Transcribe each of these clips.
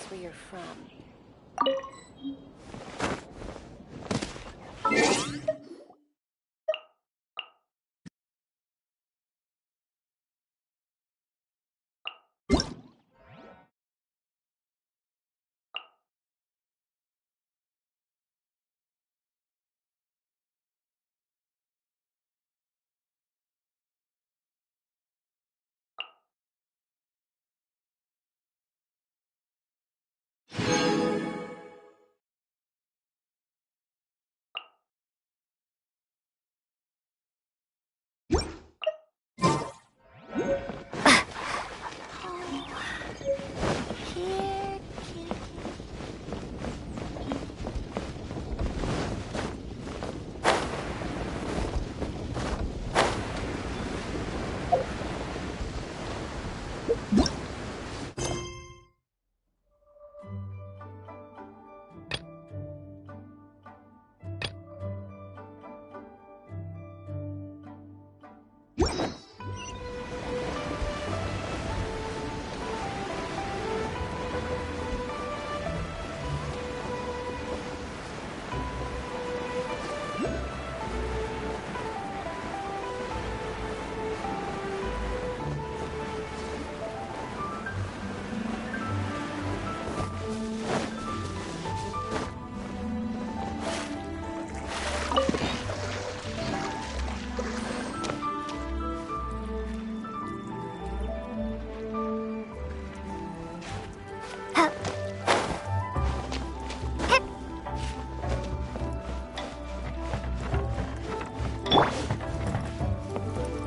place where you're from.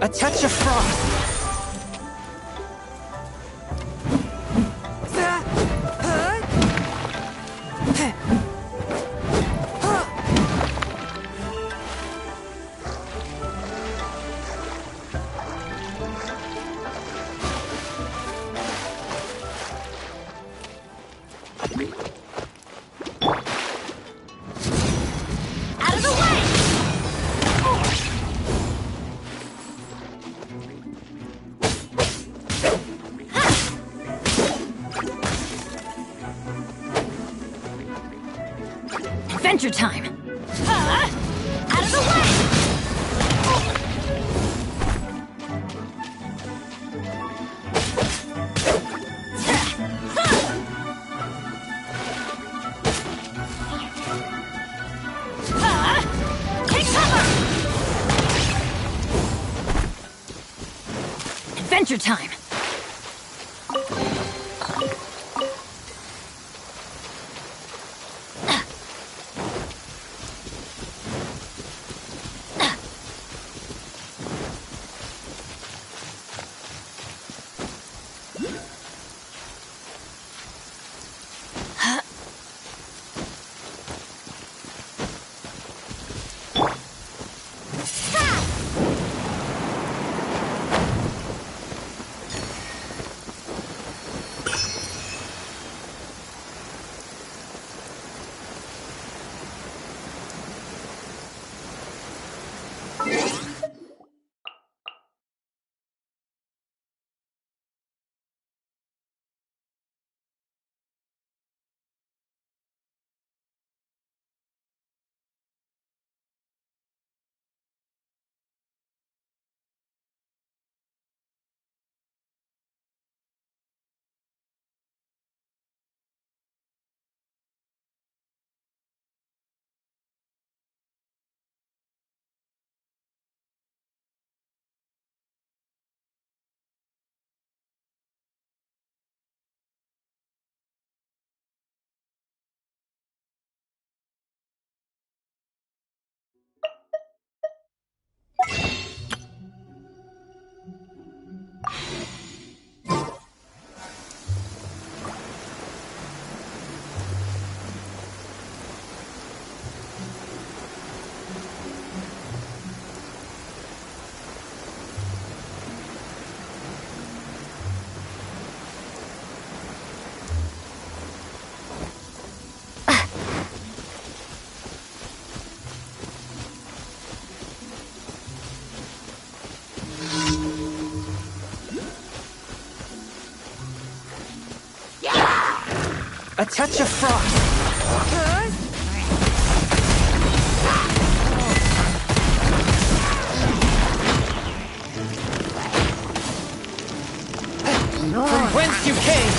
A touch of frost! Adventure time! Out of the way! Take cover! Adventure time! A touch of frost. From whence you came.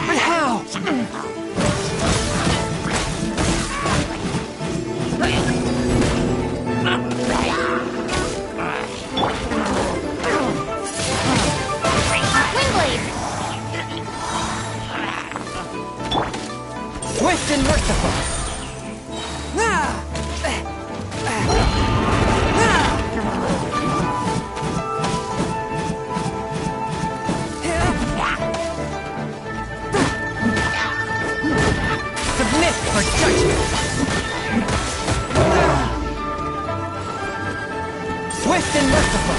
But how? Swift and merciful. Submit for judgment. Swift and merciful.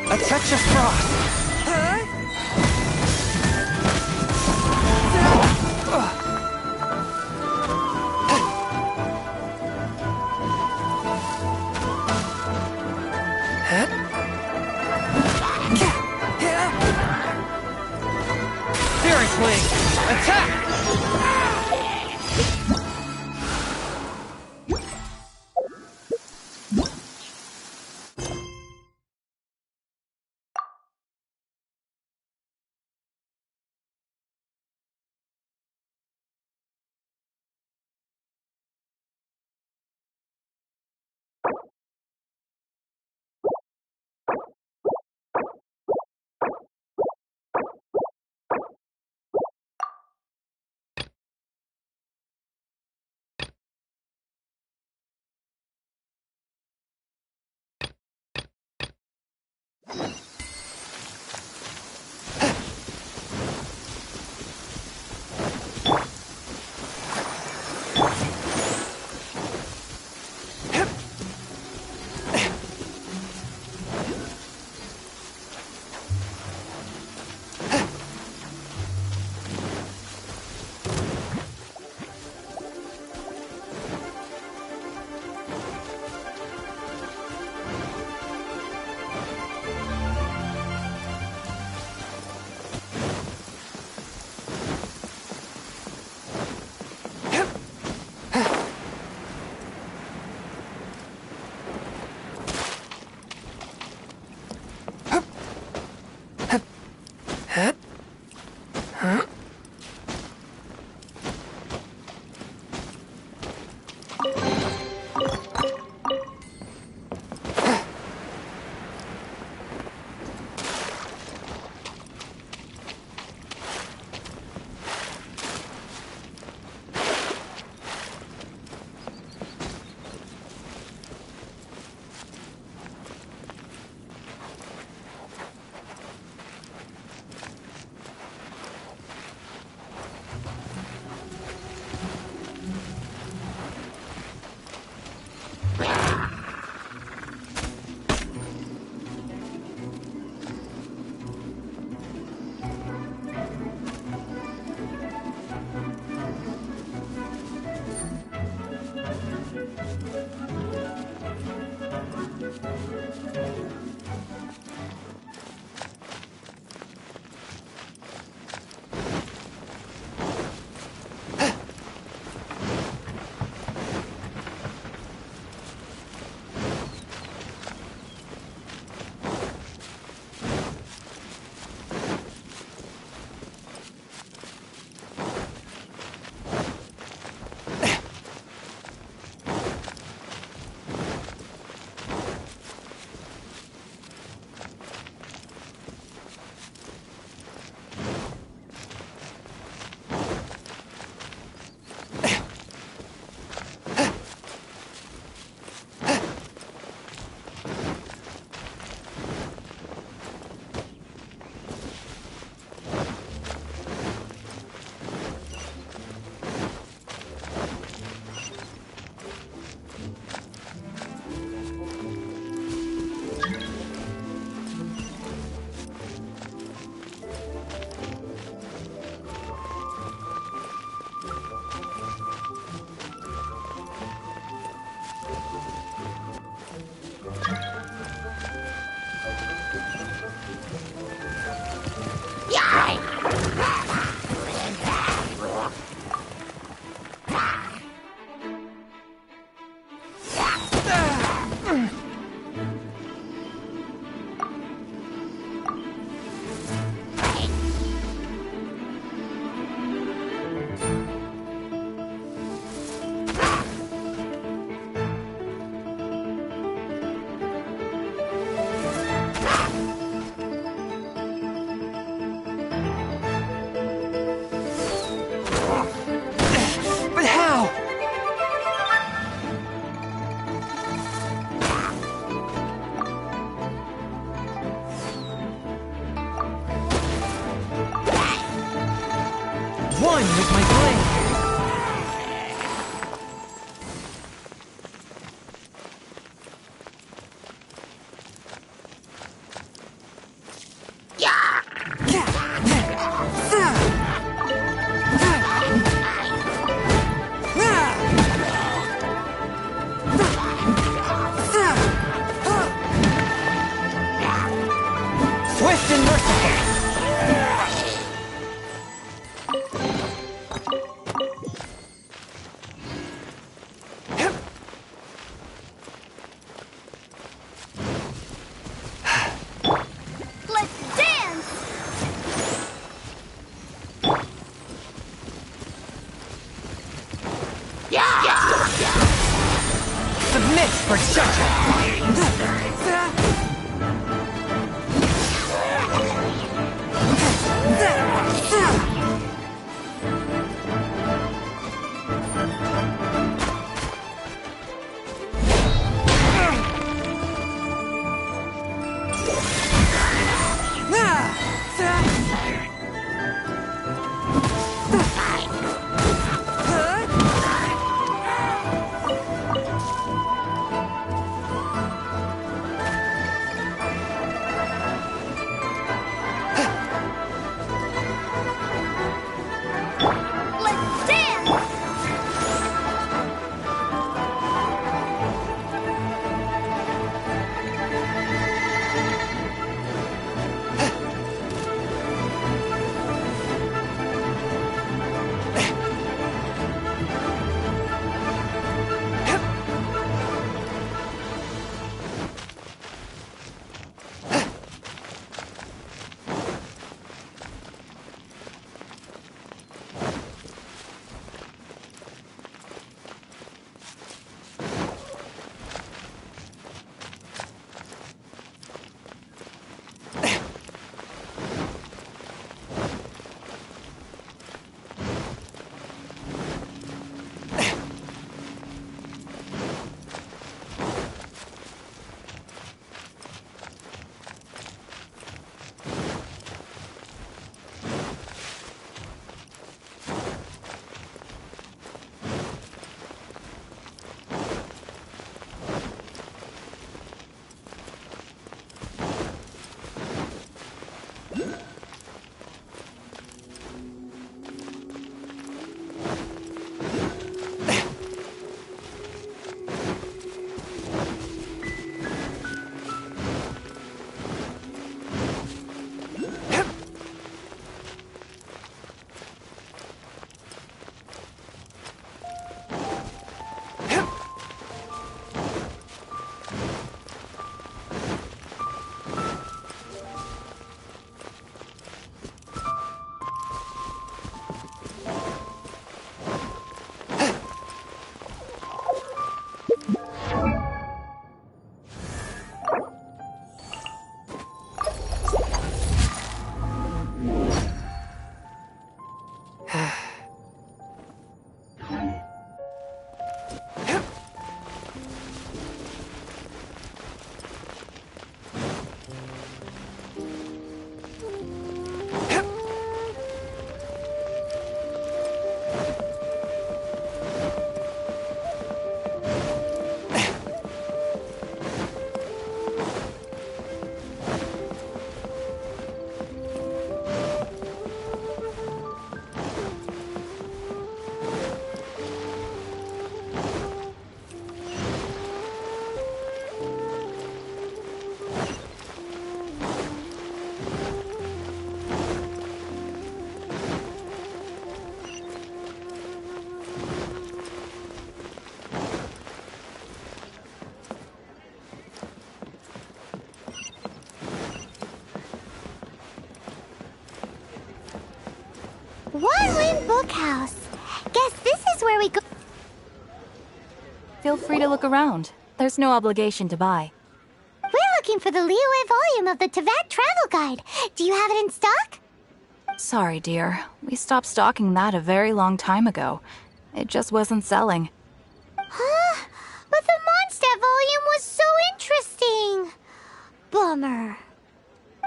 A touch of frost. Spirit Wing, attack! One with my blade. Swift and merciful. Let's dance! Submit for judgment. Let's dance! One Wind Bookhouse. Guess this is where we go. Feel free to look around. There's no obligation to buy. We're looking for the Liyue volume of the Teyvat Travel Guide. Do you have it in stock? Sorry, dear. We stopped stocking that a very long time ago. It just wasn't selling. Huh? But the Mondstadt volume was so interesting. Bummer.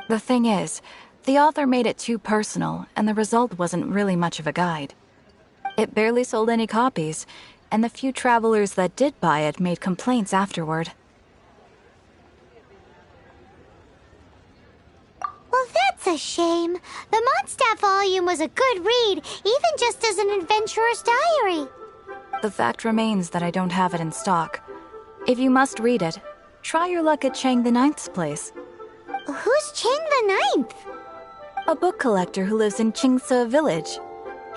The thing is, The author made it too personal, and the result wasn't really much of a guide. It barely sold any copies, and the few travelers that did buy it made complaints afterward. Well, that's a shame. The Mondstadt volume was a good read, even just as an adventurer's diary. The fact remains that I don't have it in stock. If you must read it, try your luck at Chang the Ninth's place. Who's Chang the Ninth? A book collector who lives in Qingse village.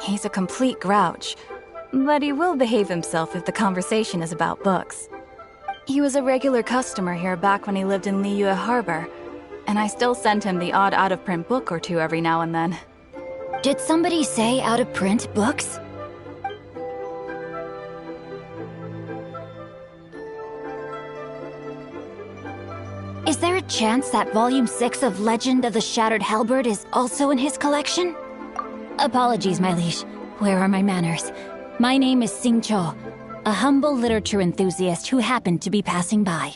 He's a complete grouch, but he will behave himself if the conversation is about books. He was a regular customer here back when he lived in Liyue Harbor, and I still send him the odd out-of-print book or two every now and then. Did somebody say out-of-print books? Is there a chance that Volume 6 of Legend of the Shattered Halberd is also in his collection? Apologies, my liege. Where are my manners? My name is Sing Cho, a humble literature enthusiast who happened to be passing by.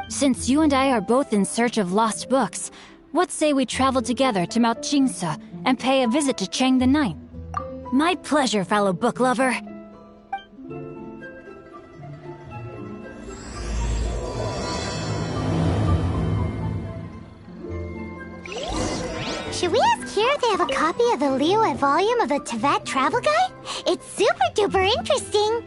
Since you and I are both in search of lost books, what say we travel together to Mount Qingse and pay a visit to Chang the Ninth? My pleasure, fellow book lover. Should we ask here if they have a copy of the Liyue volume of the Teyvat Travel Guide? It's super duper interesting.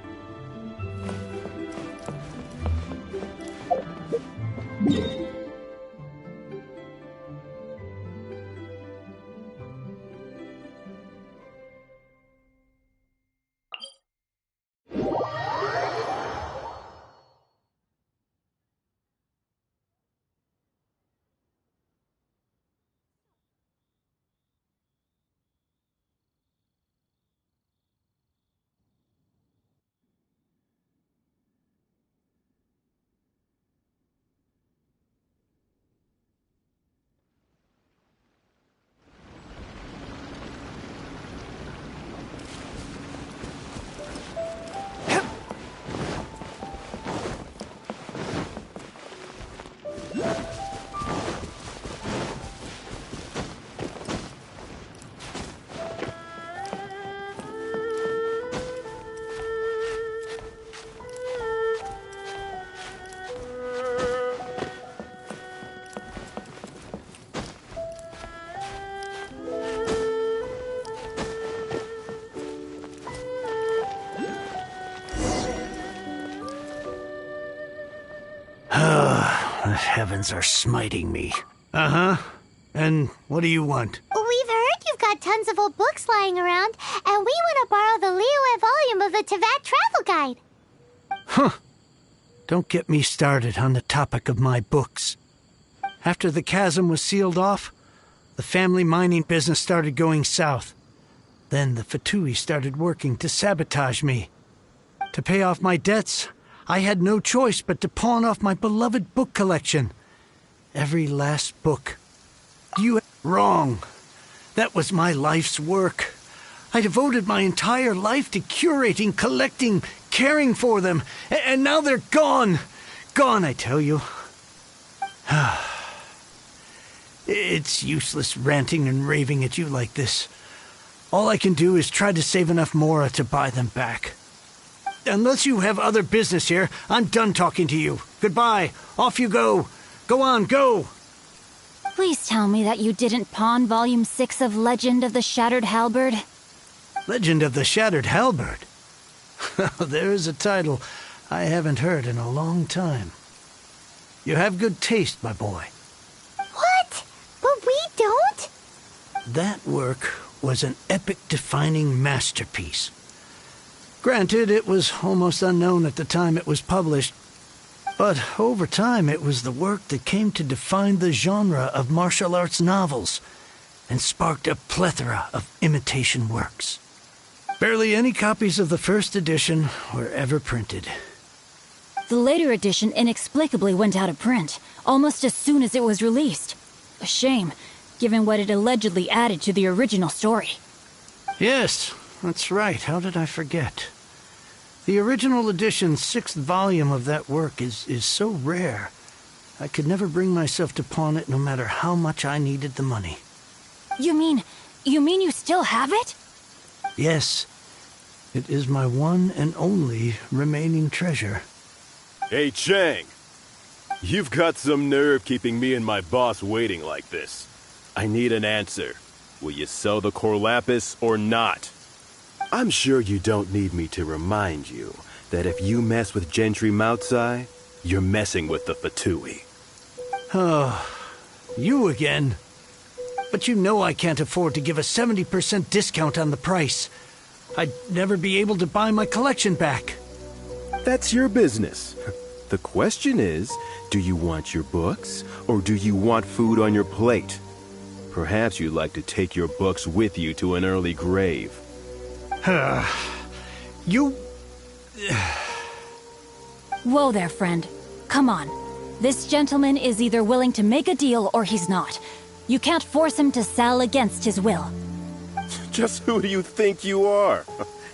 The heavens are smiting me. Uh-huh. And what do you want? We've heard you've got tons of old books lying around, and we want to borrow the Liyue volume of the Teyvat Travel Guide. Huh. Don't get me started on the topic of my books. After the chasm was sealed off, the family mining business started going south. Then the Fatui started working to sabotage me. To pay off my debts, I had no choice but to pawn off my beloved book collection. Every last book. Wrong. That was my life's work. I devoted my entire life to curating, collecting, caring for them. And now they're gone. Gone, I tell you. It's useless ranting and raving at you like this. All I can do is try to save enough Mora to buy them back. Unless you have other business here, I'm done talking to you. Goodbye. Off you go. Go on, go. Please tell me that you didn't pawn Volume 6 of Legend of the Shattered Halberd. Legend of the Shattered Halberd? There is a title I haven't heard in a long time. You have good taste, my boy. What? But we don't? That work was an epic-defining masterpiece. Granted, it was almost unknown at the time it was published, but over time it was the work that came to define the genre of martial arts novels and sparked a plethora of imitation works. Barely any copies of the first edition were ever printed. The later edition inexplicably went out of print, almost as soon as it was released. A shame, given what it allegedly added to the original story. Yes, that's right. How did I forget? The original edition's 6th volume of that work is so rare. I could never bring myself to pawn it no matter how much I needed the money. You mean you still have it? Yes, it is my one and only remaining treasure. Hey, Chang. You've got some nerve keeping me and my boss waiting like this. I need an answer. Will you sell the core lapis or not? I'm sure you don't need me to remind you that if you mess with Gentry Moutsai, you're messing with the Fatui. Oh, you again. But you know I can't afford to give a 70% discount on the price. I'd never be able to buy my collection back. That's your business. The question is, do you want your books, or do you want food on your plate? Perhaps you'd like to take your books with you to an early grave. You... Whoa there, friend. Come on. This gentleman is either willing to make a deal or he's not. You can't force him to sell against his will. Just who do you think you are?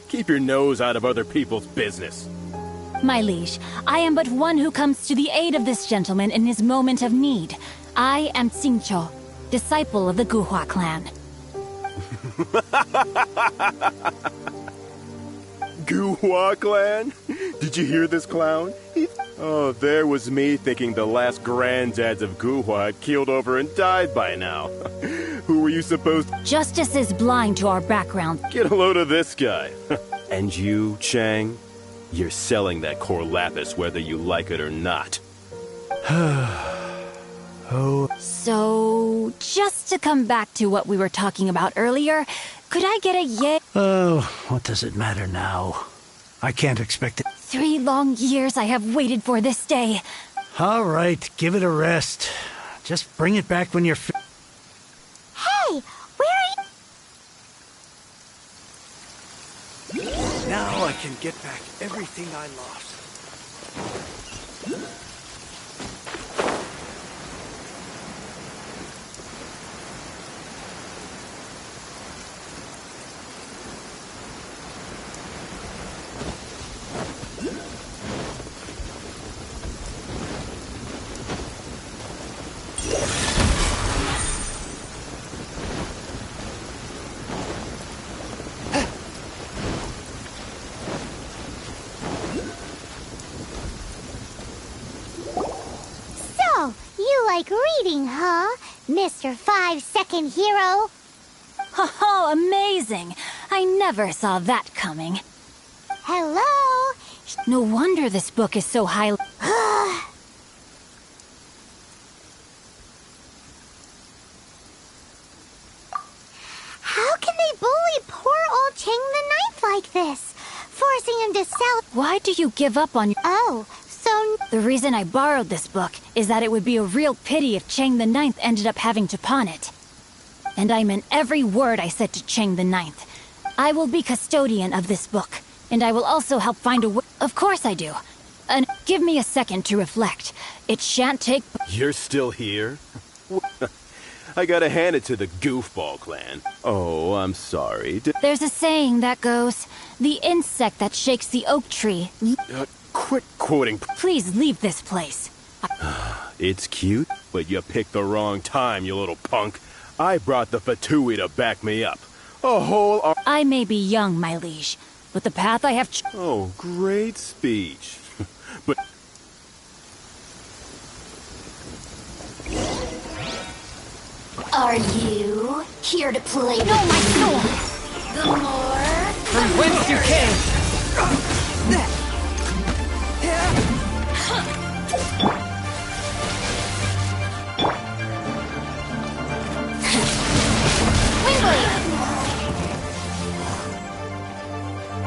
Keep your nose out of other people's business. My liege, I am but one who comes to the aid of this gentleman in his moment of need. I am Xingqiu, disciple of the Guhua clan. Guhua clan? Did you hear this clown? Oh, there was me thinking the last granddads of Guhua had keeled over and died by now. Who were you supposed to... Justice is blind to our background. Get a load of this guy. And you, Chang? You're selling that core lapis whether you like it or not. Oh... So, just to come back to what we were talking about earlier, could I get a yay? Oh, what does it matter now? I can't expect it. 3 long years I have waited for this day. All right, give it a rest. Just bring it back when you're... Hey, where are you? Now I can get back everything I lost. So, you like reading, huh? Mr. 5-second hero? Oh, amazing! I never saw that coming. Hello? No wonder this book is so highly... How can they bully poor old Chang the Ninth like this? Forcing him to sell... Why do you give up on your... Oh, so... The reason I borrowed this book is that it would be a real pity if Chang the Ninth ended up having to pawn it. And I meant every word I said to Chang the Ninth. I will be custodian of this book, and I will also help find a way... Of course I do. And give me a second to reflect. It shan't take... You're still here? I gotta hand it to the Goofball clan. Oh, I'm sorry. There's a saying that goes, the insect that shakes the oak tree... Quit quoting. Please leave this place. It's cute, but you picked the wrong time, you little punk. I brought the Fatui to back me up. A whole... I may be young, my liege, but the path I have... Oh, great speech. But... Are you here to play with my soul! the more... From whence you came!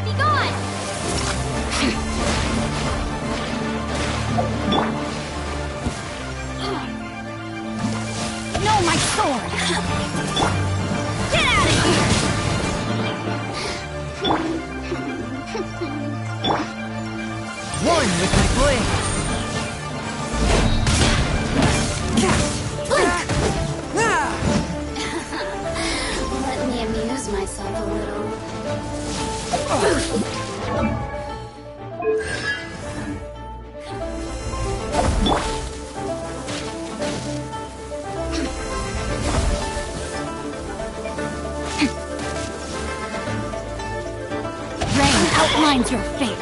Be gone! No, my sword! Get out of here! One with my blade! Let me amuse myself a little. outlines your fate.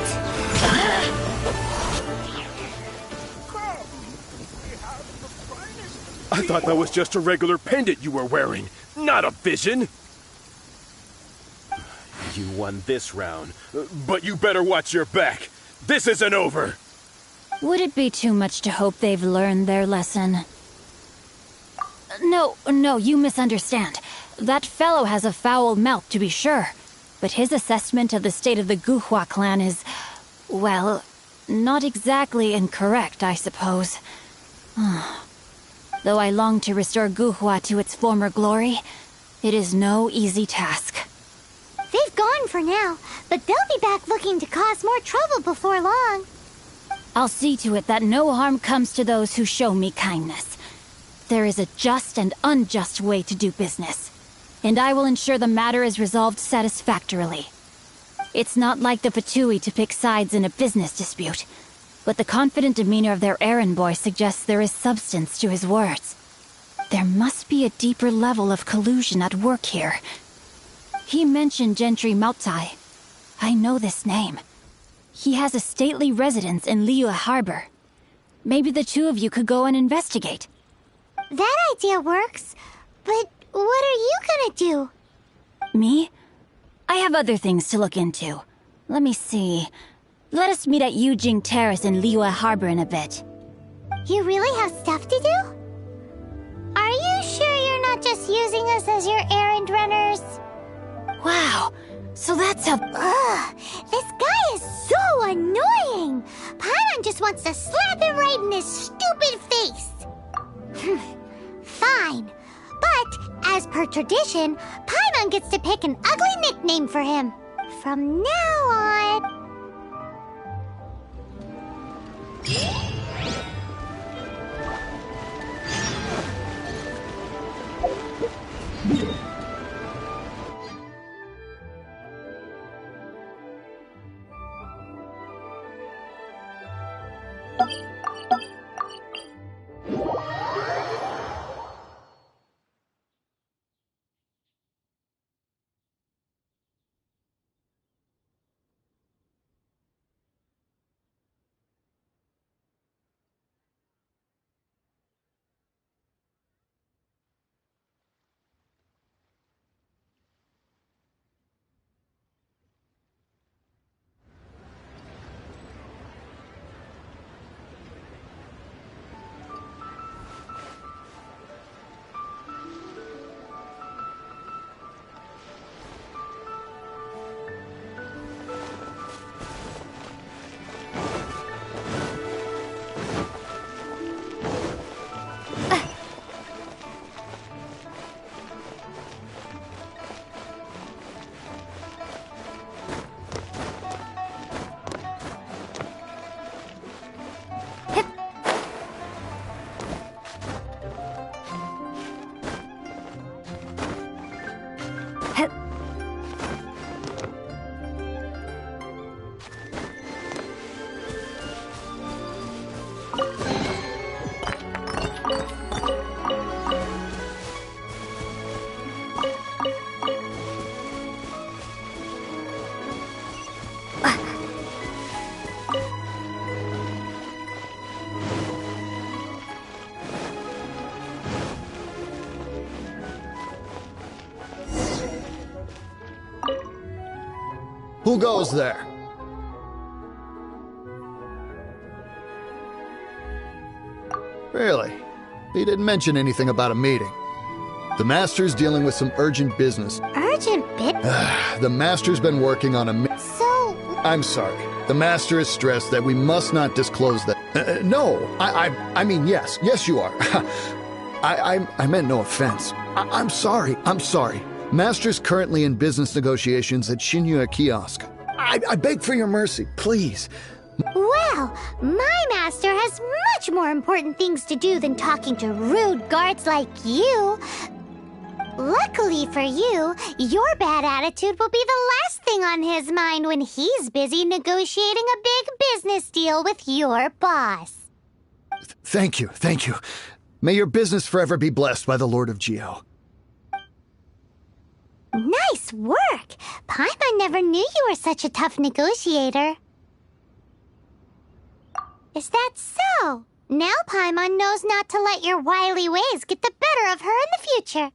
I thought that was just a regular pendant you were wearing, not a vision. You won this round, but you better watch your back. This isn't over. Would it be too much to hope they've learned their lesson? No, you misunderstand. That fellow has a foul mouth, to be sure. But his assessment of the state of the Guhua clan is, well, not exactly incorrect, I suppose. Though I long to restore Guhua to its former glory, it is no easy task. They've gone for now, but they'll be back looking to cause more trouble before long. I'll see to it that no harm comes to those who show me kindness. There is a just and unjust way to do business, and I will ensure the matter is resolved satisfactorily. It's not like the Fatui to pick sides in a business dispute, but the confident demeanor of their errand boy suggests there is substance to his words. There must be a deeper level of collusion at work here. He mentioned Gentry Mautai. I know this name. He has a stately residence in Liyue Harbor. Maybe the two of you could go and investigate. That idea works, but what are you gonna do? Me? I have other things to look into. Let me see. Let us meet at Yujing Terrace in Liyue Harbor in a bit. You really have stuff to do? Are you sure you're not just using us as your errand runners? Wow, so that's how... Ugh, this guy is so annoying! Paimon just wants to slap him right in his stupid face! Fine, but as per tradition, Paimon gets to pick an ugly nickname for him. From now on... Who goes there? Really? He didn't mention anything about a meeting. The Master's dealing with some urgent business. Urgent bit? The Master's been working on a So... I'm sorry. The Master is stressed that we must not disclose that. No, I mean, yes. Yes, you are. I meant no offense. I'm sorry. Master's currently in business negotiations at Shinya Kiosk. I beg for your mercy, please. Well, my master has much more important things to do than talking to rude guards like you. Luckily for you, your bad attitude will be the last thing on his mind when he's busy negotiating a big business deal with your boss. Thank you. May your business forever be blessed by the Lord of Geo. Nice work! Paimon never knew you were such a tough negotiator. Is that so? Now Paimon knows not to let your wily ways get the better of her in the future.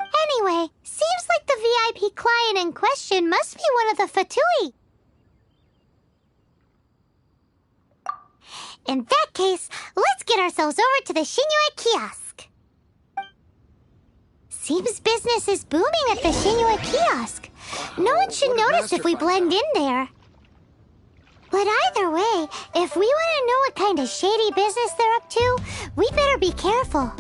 Anyway, seems like the VIP client in question must be one of the Fatui. In that case, let's get ourselves over to the Shinue kiosk. Seems business is booming at the Shinue kiosk. No one should notice if we blend in there. But either way, if we want to know what kind of shady business they're up to, we better be careful.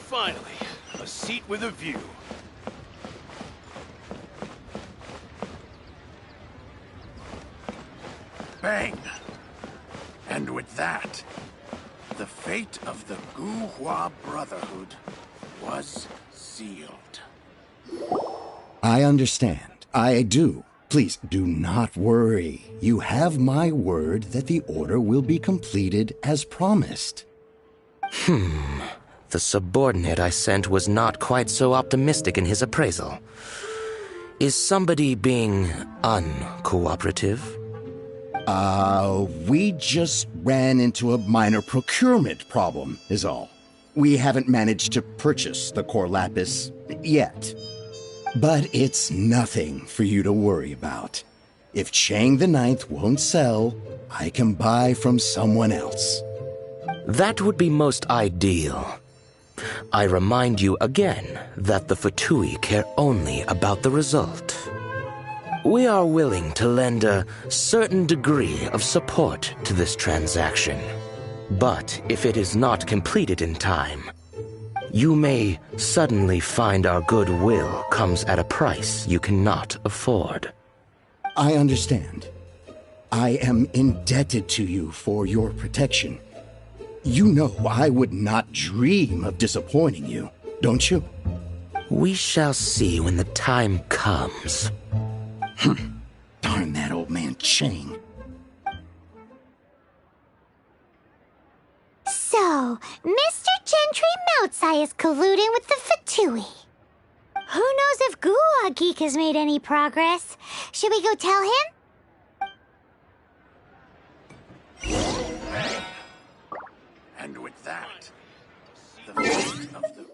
Finally, a seat with a view. Bang! And with that, the fate of the Guhua Brotherhood was sealed. I understand. I do. Please do not worry. You have my word that the order will be completed as promised. The subordinate I sent was not quite so optimistic in his appraisal. Is somebody being uncooperative? We just ran into a minor procurement problem, is all. We haven't managed to purchase the core lapis yet. But it's nothing for you to worry about. If Chang the Ninth won't sell, I can buy from someone else. That would be most ideal. I remind you again that the Fatui care only about the result. We are willing to lend a certain degree of support to this transaction. But if it is not completed in time, you may suddenly find our goodwill comes at a price you cannot afford. I understand. I am indebted to you for your protection. You know I would not dream of disappointing you, don't you? We shall see when the time comes. Darn that old man Chang. So, Mr. Gentry Moutsai is colluding with the Fatui. Who knows if Guhua Geek has made any progress? Should we go tell him? And with that, the fate of the...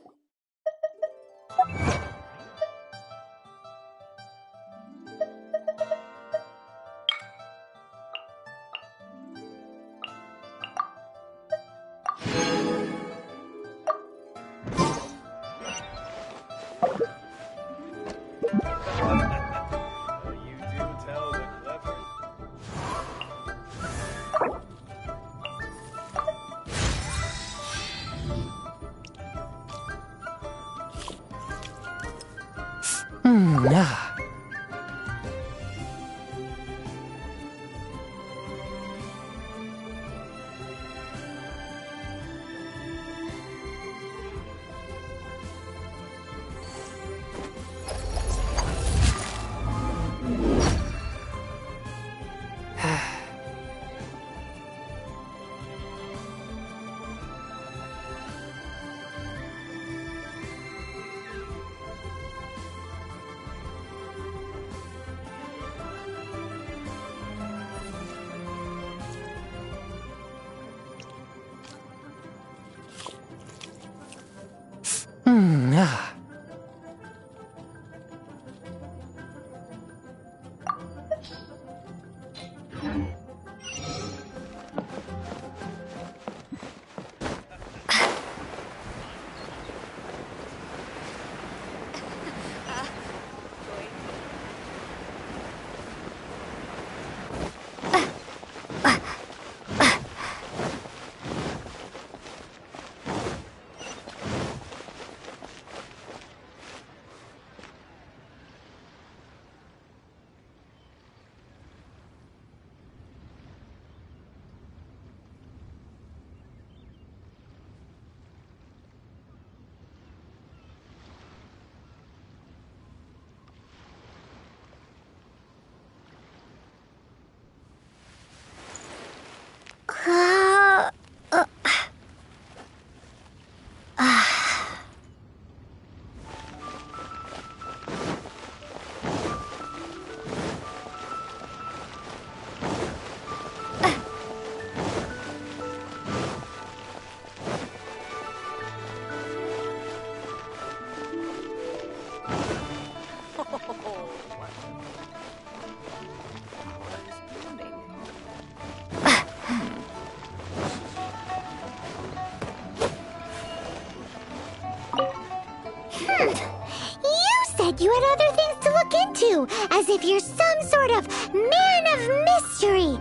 You had other things to look into, as if you're some sort of man of mystery.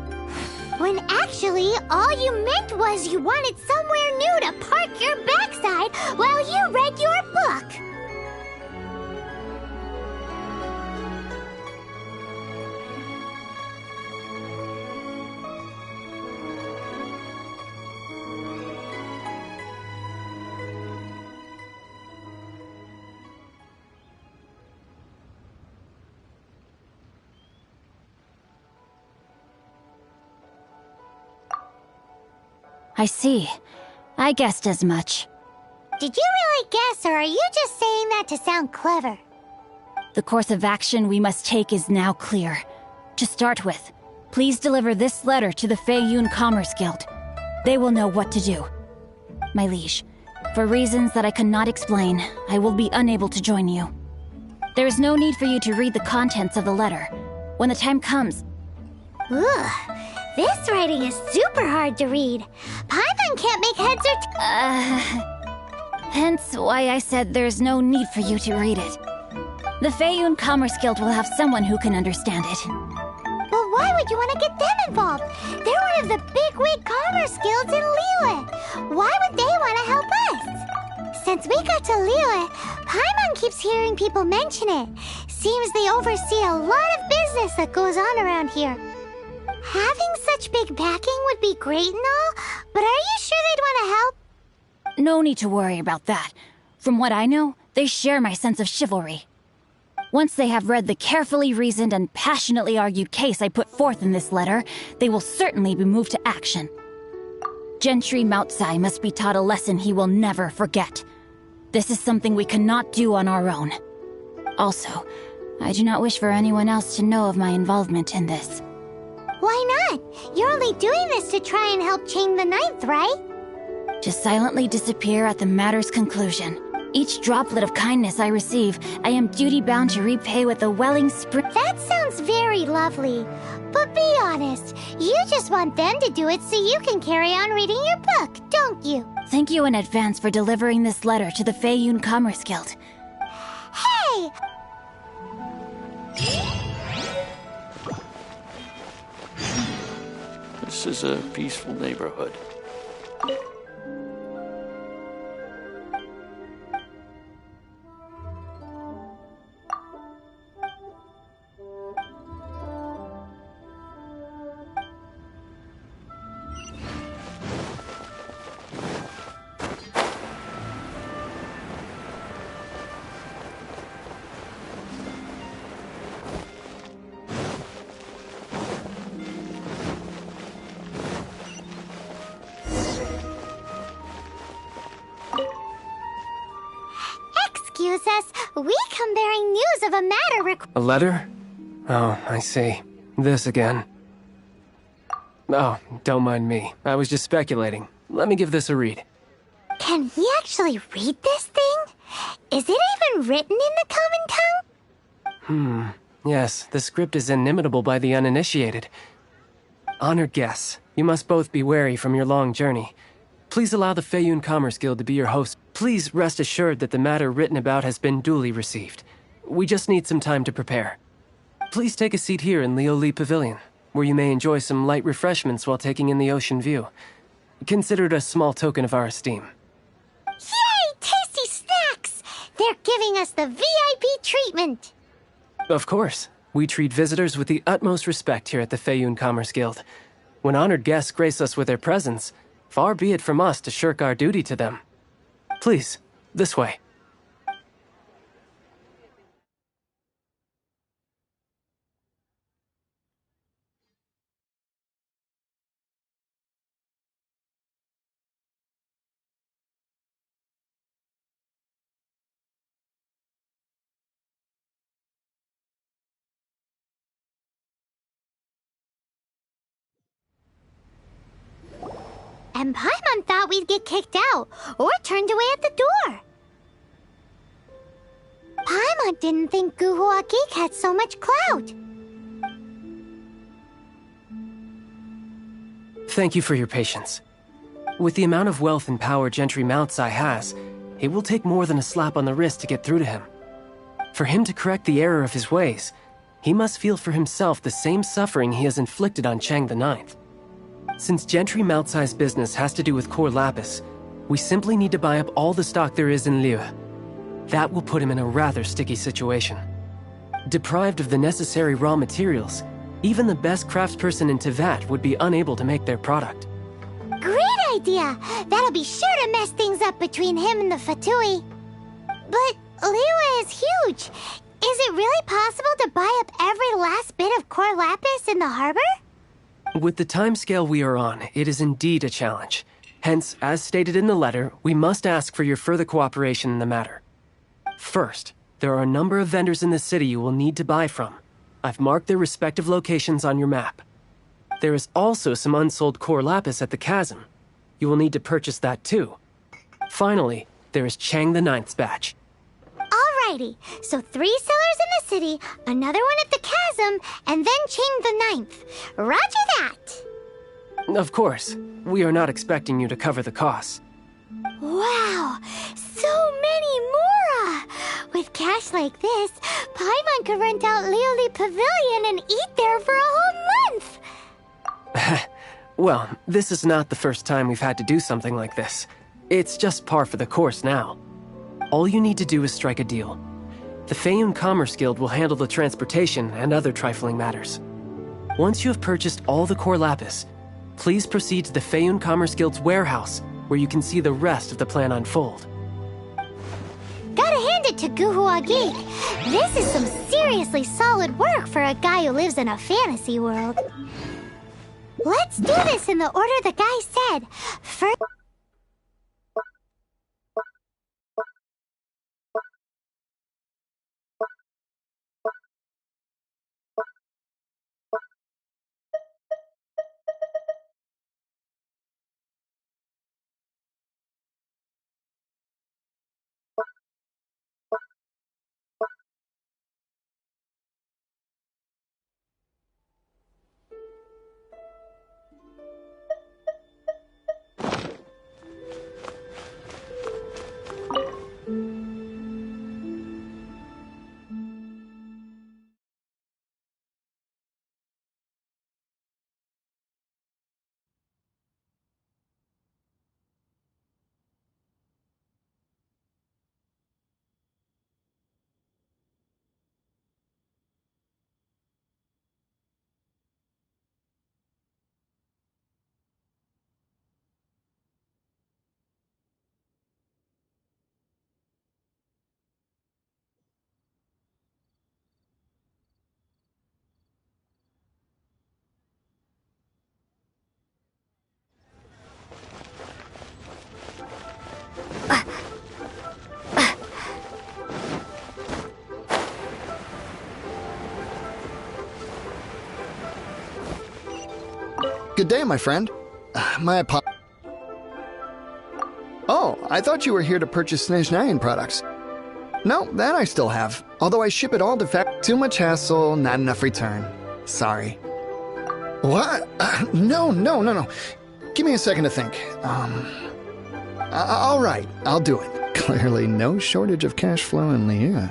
When actually, all you meant was you wanted somewhere new to park your backside while you read your book. I see. I guessed as much. Did you really guess, or are you just saying that to sound clever? The course of action we must take is now clear. To start with, please deliver this letter to the Feiyun Commerce Guild. They will know what to do. My liege, for reasons that I cannot explain, I will be unable to join you. There is no need for you to read the contents of the letter. When the time comes... Ugh. This writing is super hard to read. Paimon can't make heads or hence why I said there's no need for you to read it. The Feiyun Commerce Guild will have someone who can understand it. But why would you want to get them involved? They're one of the bigwig commerce guilds in Liyue. Why would they want to help us? Since we got to Liyue, Paimon keeps hearing people mention it. Seems they oversee a lot of business that goes on around here. Having such big backing would be great and all, but are you sure they'd want to help? No need to worry about that. From what I know, they share my sense of chivalry. Once they have read the carefully reasoned and passionately argued case I put forth in this letter, they will certainly be moved to action. Gentry Moutsai must be taught a lesson he will never forget. This is something we cannot do on our own. Also, I do not wish for anyone else to know of my involvement in this. Why not? You're only doing this to try and help Chain the Ninth, right? To silently disappear at the matter's conclusion. Each droplet of kindness I receive, I am duty-bound to repay with a welling spring. That sounds very lovely. But be honest, you just want them to do it so you can carry on reading your book, don't you? Thank you in advance for delivering this letter to the Feiyun Commerce Guild. Hey! This is a peaceful neighborhood. Excuse us, we come bearing news of a matter A letter? Oh, I see. This again. Oh, don't mind me. I was just speculating. Let me give this a read. Can he actually read this thing? Is it even written in the common tongue? Yes, the script is inimitable by the uninitiated. Honored guests, you must both be wary from your long journey. Please allow the Feiyun Commerce Guild to be your host. Please rest assured that the matter written about has been duly received. We just need some time to prepare. Please take a seat here in Lioli Pavilion, where you may enjoy some light refreshments while taking in the ocean view. Consider it a small token of our esteem. Yay! Tasty snacks! They're giving us the VIP treatment! Of course. We treat visitors with the utmost respect here at the Feiyun Commerce Guild. When honored guests grace us with their presence, far be it from us to shirk our duty to them. Please, this way. And Paimon thought we'd get kicked out, or turned away at the door. Paimon didn't think Guhua Geek had so much clout. Thank you for your patience. With the amount of wealth and power Gentry Mount Sai has, it will take more than a slap on the wrist to get through to him. For him to correct the error of his ways, he must feel for himself the same suffering he has inflicted on Chang the Ninth. Since Gentry Mount Sai's business has to do with core lapis, we simply need to buy up all the stock there is in Liu. That will put him in a rather sticky situation. Deprived of the necessary raw materials, even the best craftsperson in Tevat would be unable to make their product. Great idea! That'll be sure to mess things up between him and the Fatui. But Liu is huge. Is it really possible to buy up every last bit of core lapis in the harbor? With the timescale we are on, it is indeed a challenge. Hence, as stated in the letter, we must ask for your further cooperation in the matter. First, there are a number of vendors in the city you will need to buy from. I've marked their respective locations on your map. There is also some unsold core lapis at the chasm. You will need to purchase that too. Finally, there is Chang the Ninth's batch. Alrighty, so 3 sellers in the city, another one at the chasm, and then Chang the Ninth. Roger that! Of course, we are not expecting you to cover the costs. Wow, so many mora! With cash like this, Paimon could rent out Lioli Pavilion and eat there for a whole month! Well, this is not the first time we've had to do something like this. It's just par for the course now. All you need to do is strike a deal. The Feiyun Commerce Guild will handle the transportation and other trifling matters. Once you have purchased all the core lapis, please proceed to the Feiyun Commerce Guild's warehouse, where you can see the rest of the plan unfold. Gotta hand it to Guhua Geek. This is some seriously solid work for a guy who lives in a fantasy world. Let's do this in the order the guy said. First... Good day, my friend. Oh, I thought you were here to purchase Snezhnayan products. No, that I still have. Although I ship it all defect. Too much hassle, not enough return. Sorry. What? No. Give me a second to think. All right, I'll do it. Clearly no shortage of cash flow in the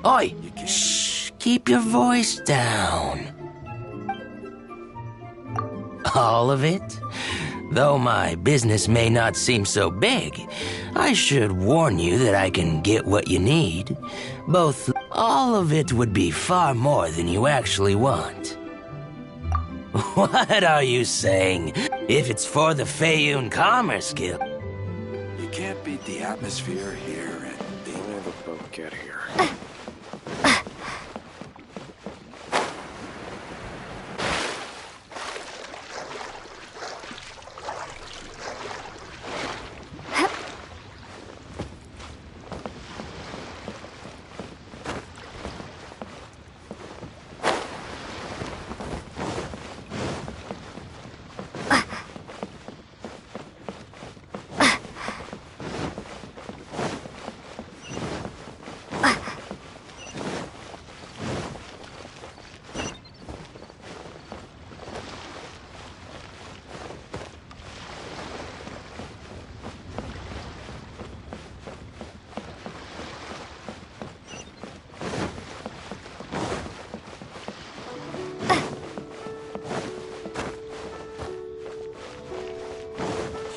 Oi! Shh! Keep your voice down. All of it? Though my business may not seem so big, I should warn you that I can get what you need. All of it would be far more than you actually want. What are you saying? If it's for the Feiyun Commerce Guild... You can't beat the atmosphere here and the... When did the boat get here?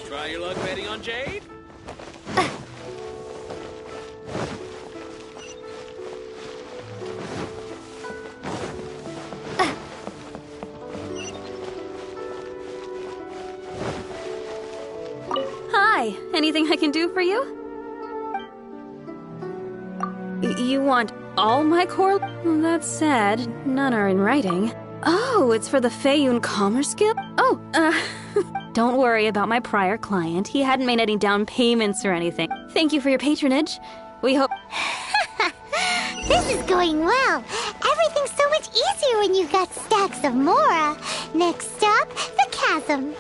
Try your luck betting on Jade? Hi, anything I can do for you? You want all my core? That's sad. None are in writing. Oh, it's for the Feiyun Commerce Guild? Oh, don't worry about my prior client. He hadn't made any down payments or anything. Thank you for your patronage. We hope... This is going well. Everything's so much easier when you've got stacks of Mora. Next stop, the chasm.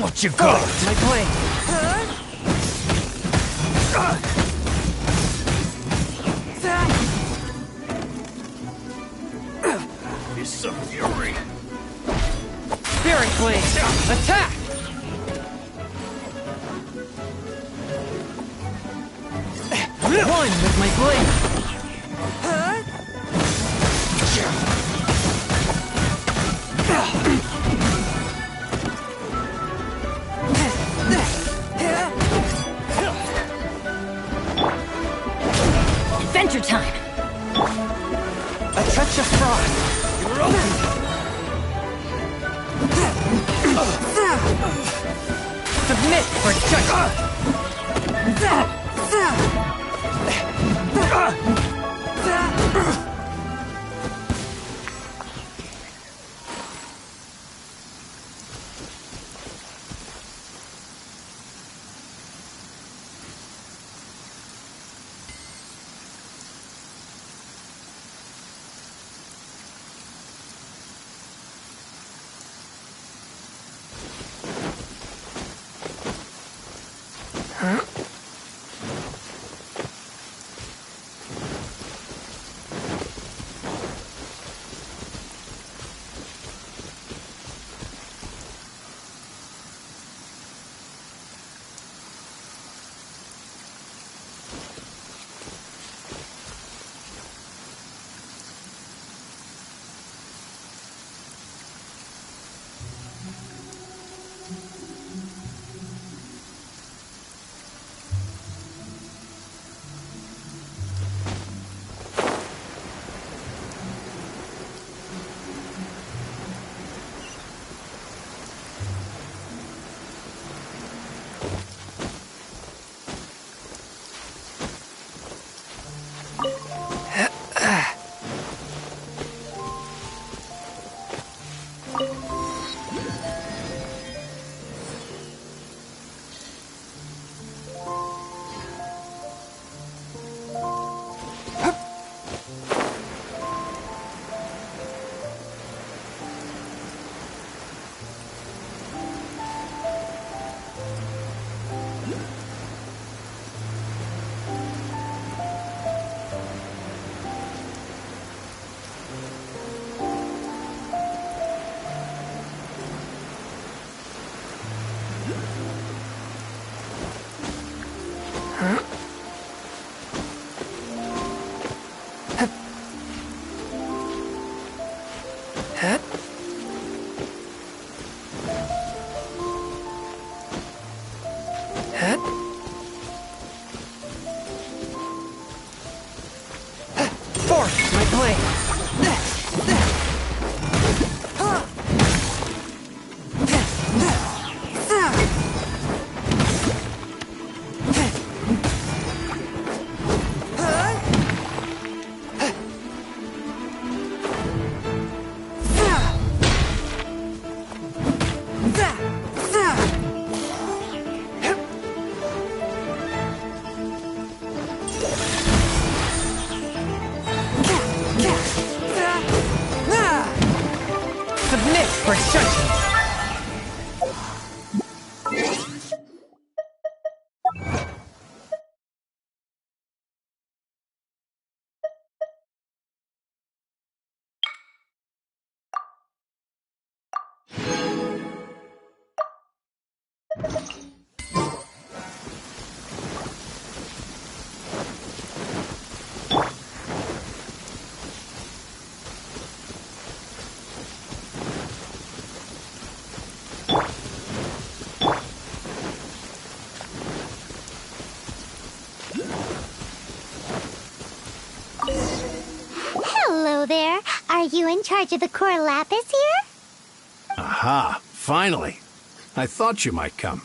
What you got? My blade! He's some fury. Spirit blade! Attack! One with my blade! Adventure time! A touch of frost! You're open! Submit for judgment! Hat? Hat? Forth, my blade! Submit for judgment! Hello there. Are you in charge of the core lapis here? Aha, finally. I thought you might come.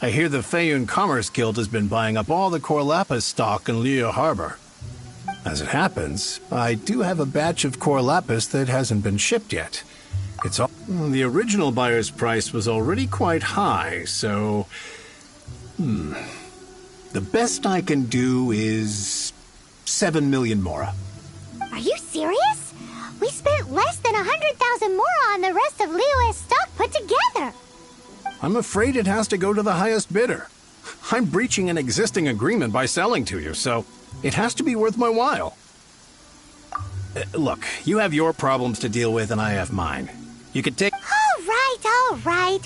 I hear the Feiyun Commerce Guild has been buying up all the core lapis stock in Liu Harbor. As it happens, I do have a batch of core lapis that hasn't been shipped yet. It's all the original buyer's price was already quite high, so the best I can do is 7 million mora. Are you serious? We spent less than 100,000 more on the rest of Liu's stock put together. I'm afraid it has to go to the highest bidder. I'm breaching an existing agreement by selling to you, so it has to be worth my while. Look, you have your problems to deal with and I have mine. You could take... All right.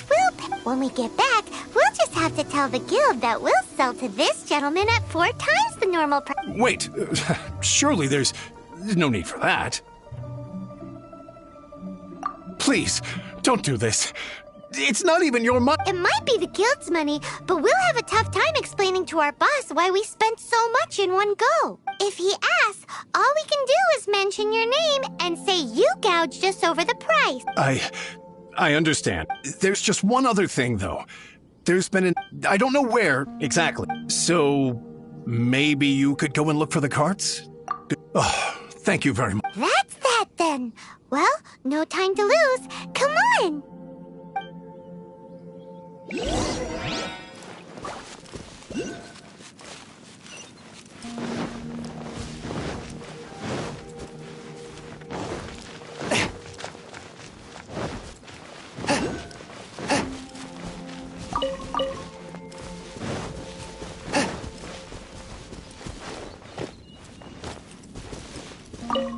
When we get back, we'll just have to tell the guild that we'll sell to this gentleman at 4 times the normal price. Wait, surely there's no need for that. Please, don't do this. It's not even your money. It might be the guild's money, but we'll have a tough time explaining to our boss why we spent so much in one go. If he asks, all we can do is mention your name and say you gouged us over the price. I understand. There's just one other thing, though. There's been I don't know where exactly. So maybe you could go and look for the carts? Oh, thank you very much. That's that then. Well, no time to lose. Come on.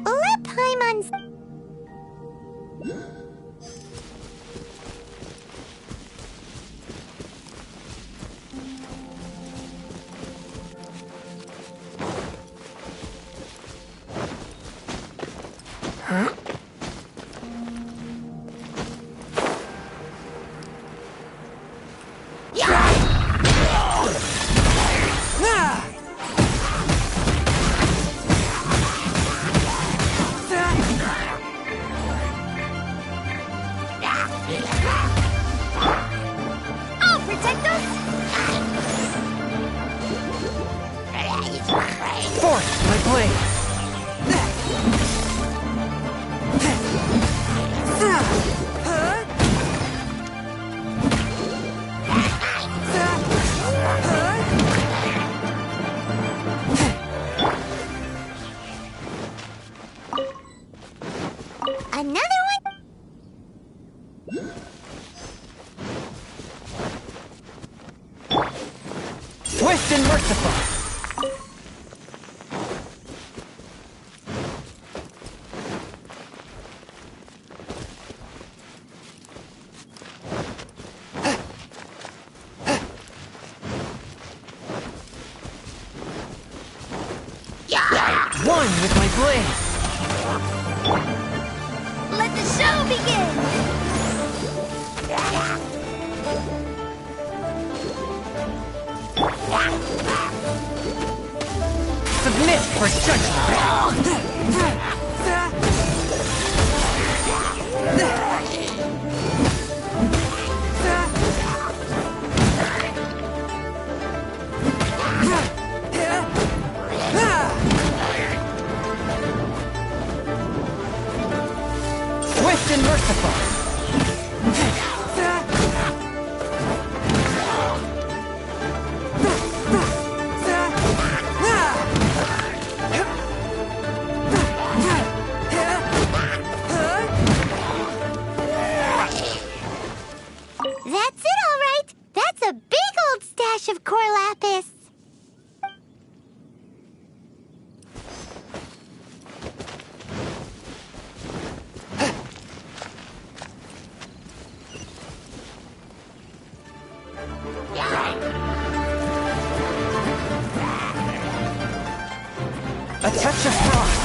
Let Paimon's... Huh? I'll protect us! Forth, my blade! Another one? Swift and merciful! One with my blade! Let the show Submit for judgment! Swift and merciful! That's it, all right. That's a big old stash of core lapis. A touch of frost!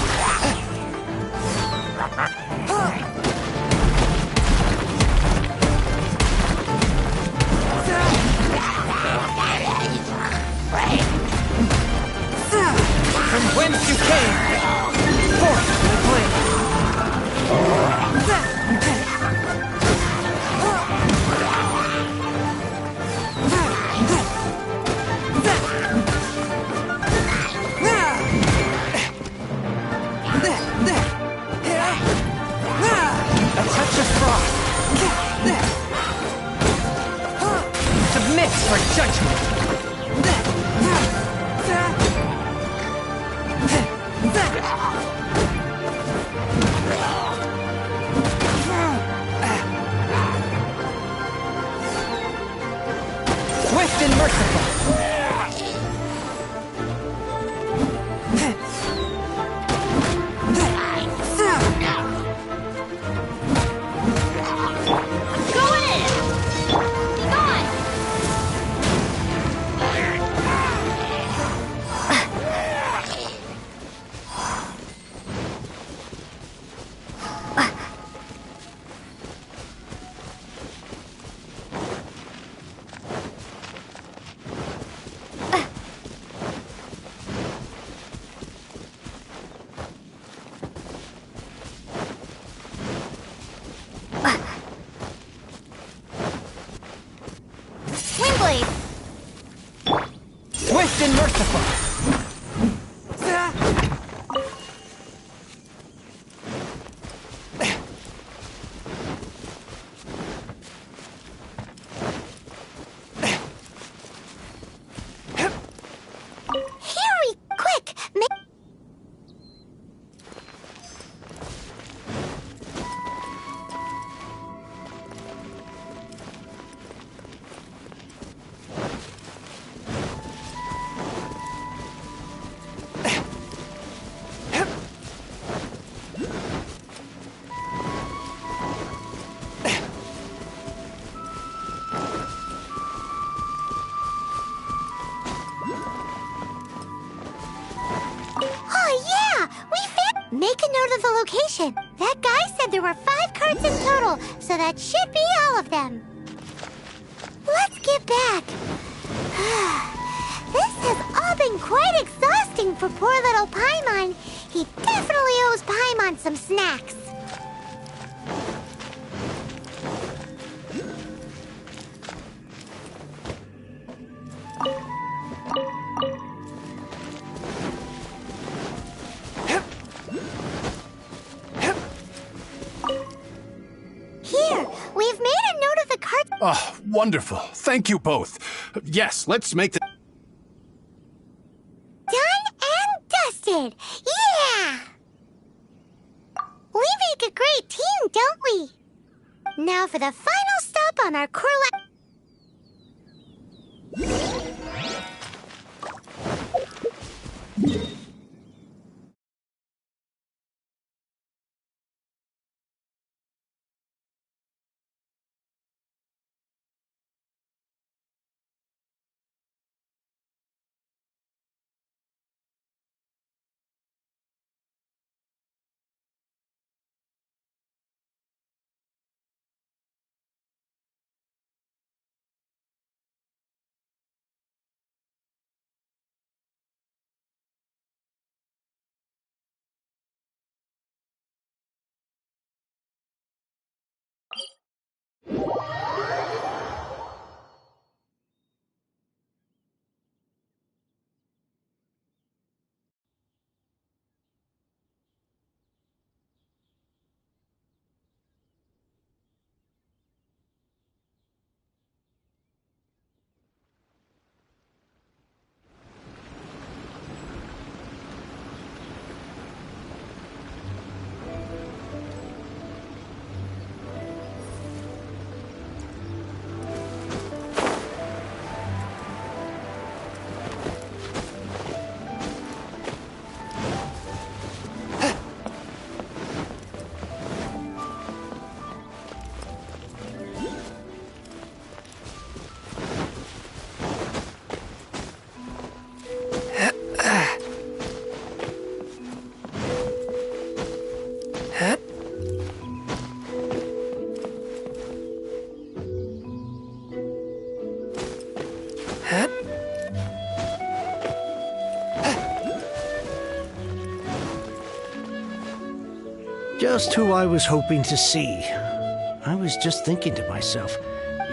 From whence you came! Forth to the flame! A touch of frost! Submit for judgment! Swift and merciful! Swift and merciful! Hurry, quick! Make a note of the location. That guy said there were 5 carts in total, so that should be all of them. Let's get back. This has all been quite exhausting for poor little Paimon. He definitely owes Paimon some snacks. We've made a note of the cart. Oh, wonderful. Thank you both. Yes, let's make the... Done and dusted. Yeah! We make a great team, don't we? Now for the final stop on our core just who I was hoping to see. I was just thinking to myself,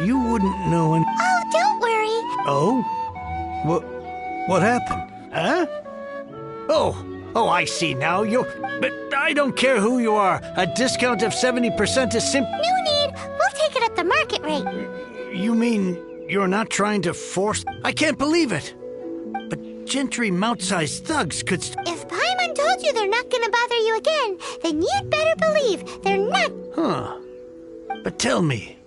you wouldn't know an... Oh, don't worry. Oh? What happened? Huh? Oh, I see now. But I don't care who you are. A discount of 70% is No need. We'll take it at the market rate. You mean you're not trying to force... I can't believe it. But gentry mount-sized thugs could... If Paimon told you they're not gonna bother you again, then you'd better believe they're not... Huh. But tell me...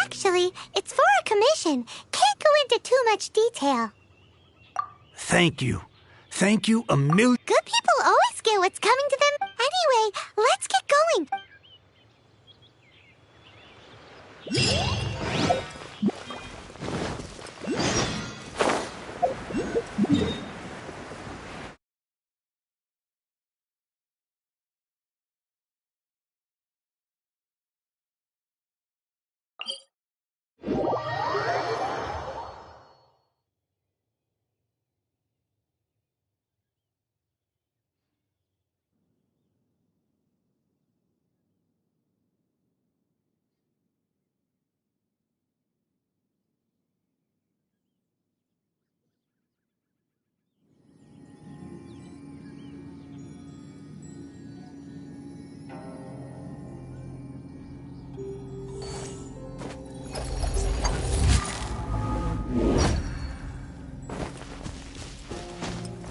Actually, it's for a commission. Can't go into too much detail. Thank you. Thank you a million... Good people always get what's coming to them. Anyway, let's get going.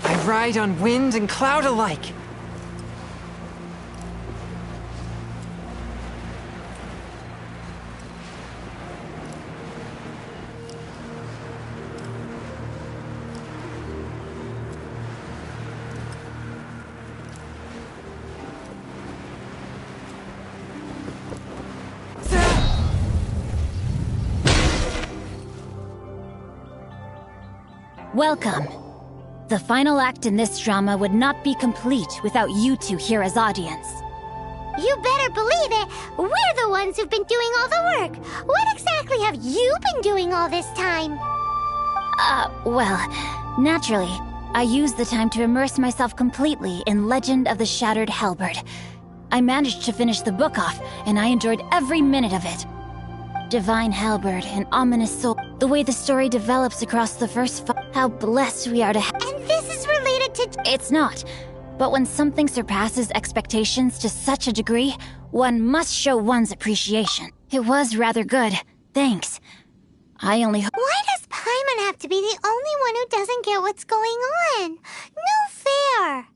I ride on wind and cloud alike. Welcome. The final act in this drama would not be complete without you two here as audience. You better believe it. We're the ones who've been doing all the work. What exactly have you been doing all this time? Well, naturally, I used the time to immerse myself completely in Legend of the Shattered Halberd. I managed to finish the book off, and I enjoyed every minute of it. Divine Halberd, an ominous soul. The way the story develops across the first how blessed we are to have. And this is related to... It's not. But when something surpasses expectations to such a degree, one must show one's appreciation. It was rather good. Thanks. I only hope... Why does Paimon have to be the only one who doesn't get what's going on? No fair.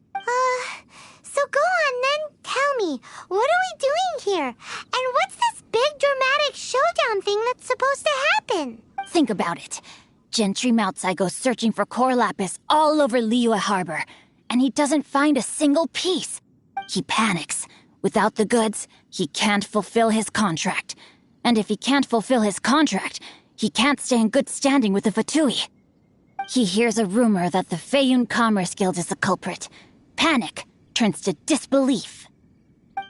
So go on then. Tell me, what are we doing here? And what's this big dramatic showdown thing that's supposed to happen? Think about it. Gentry Moutsai goes searching for core lapis all over Liyue Harbor, and he doesn't find a single piece. He panics. Without the goods, he can't fulfill his contract. And if he can't fulfill his contract, he can't stay in good standing with the Fatui. He hears a rumor that the Feiyun Commerce Guild is the culprit. Panic turns to disbelief.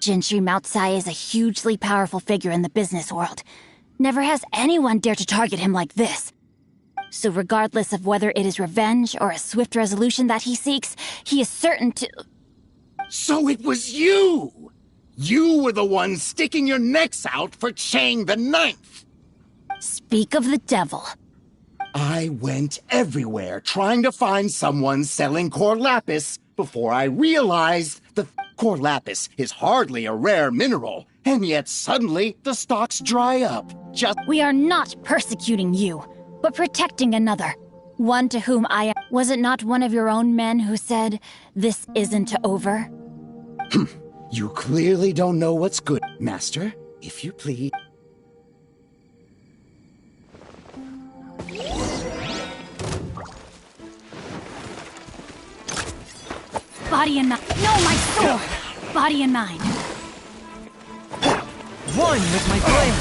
Gentry Moutsai is a hugely powerful figure in the business world. Never has anyone dared to target him like this. So regardless of whether it is revenge or a swift resolution that he seeks, he is certain to... So it was you! You were the one sticking your necks out for Chang the Ninth! Speak of the devil. I went everywhere trying to find someone selling core lapis before I realized the core lapis is hardly a rare mineral, and yet suddenly the stocks dry up. We are not persecuting you, but protecting another. One to whom I... Was it not one of your own men who said, "This isn't over"? You clearly don't know what's good, Master. If you please... Body and mind. No, my soul! Body and mind. One with my blade.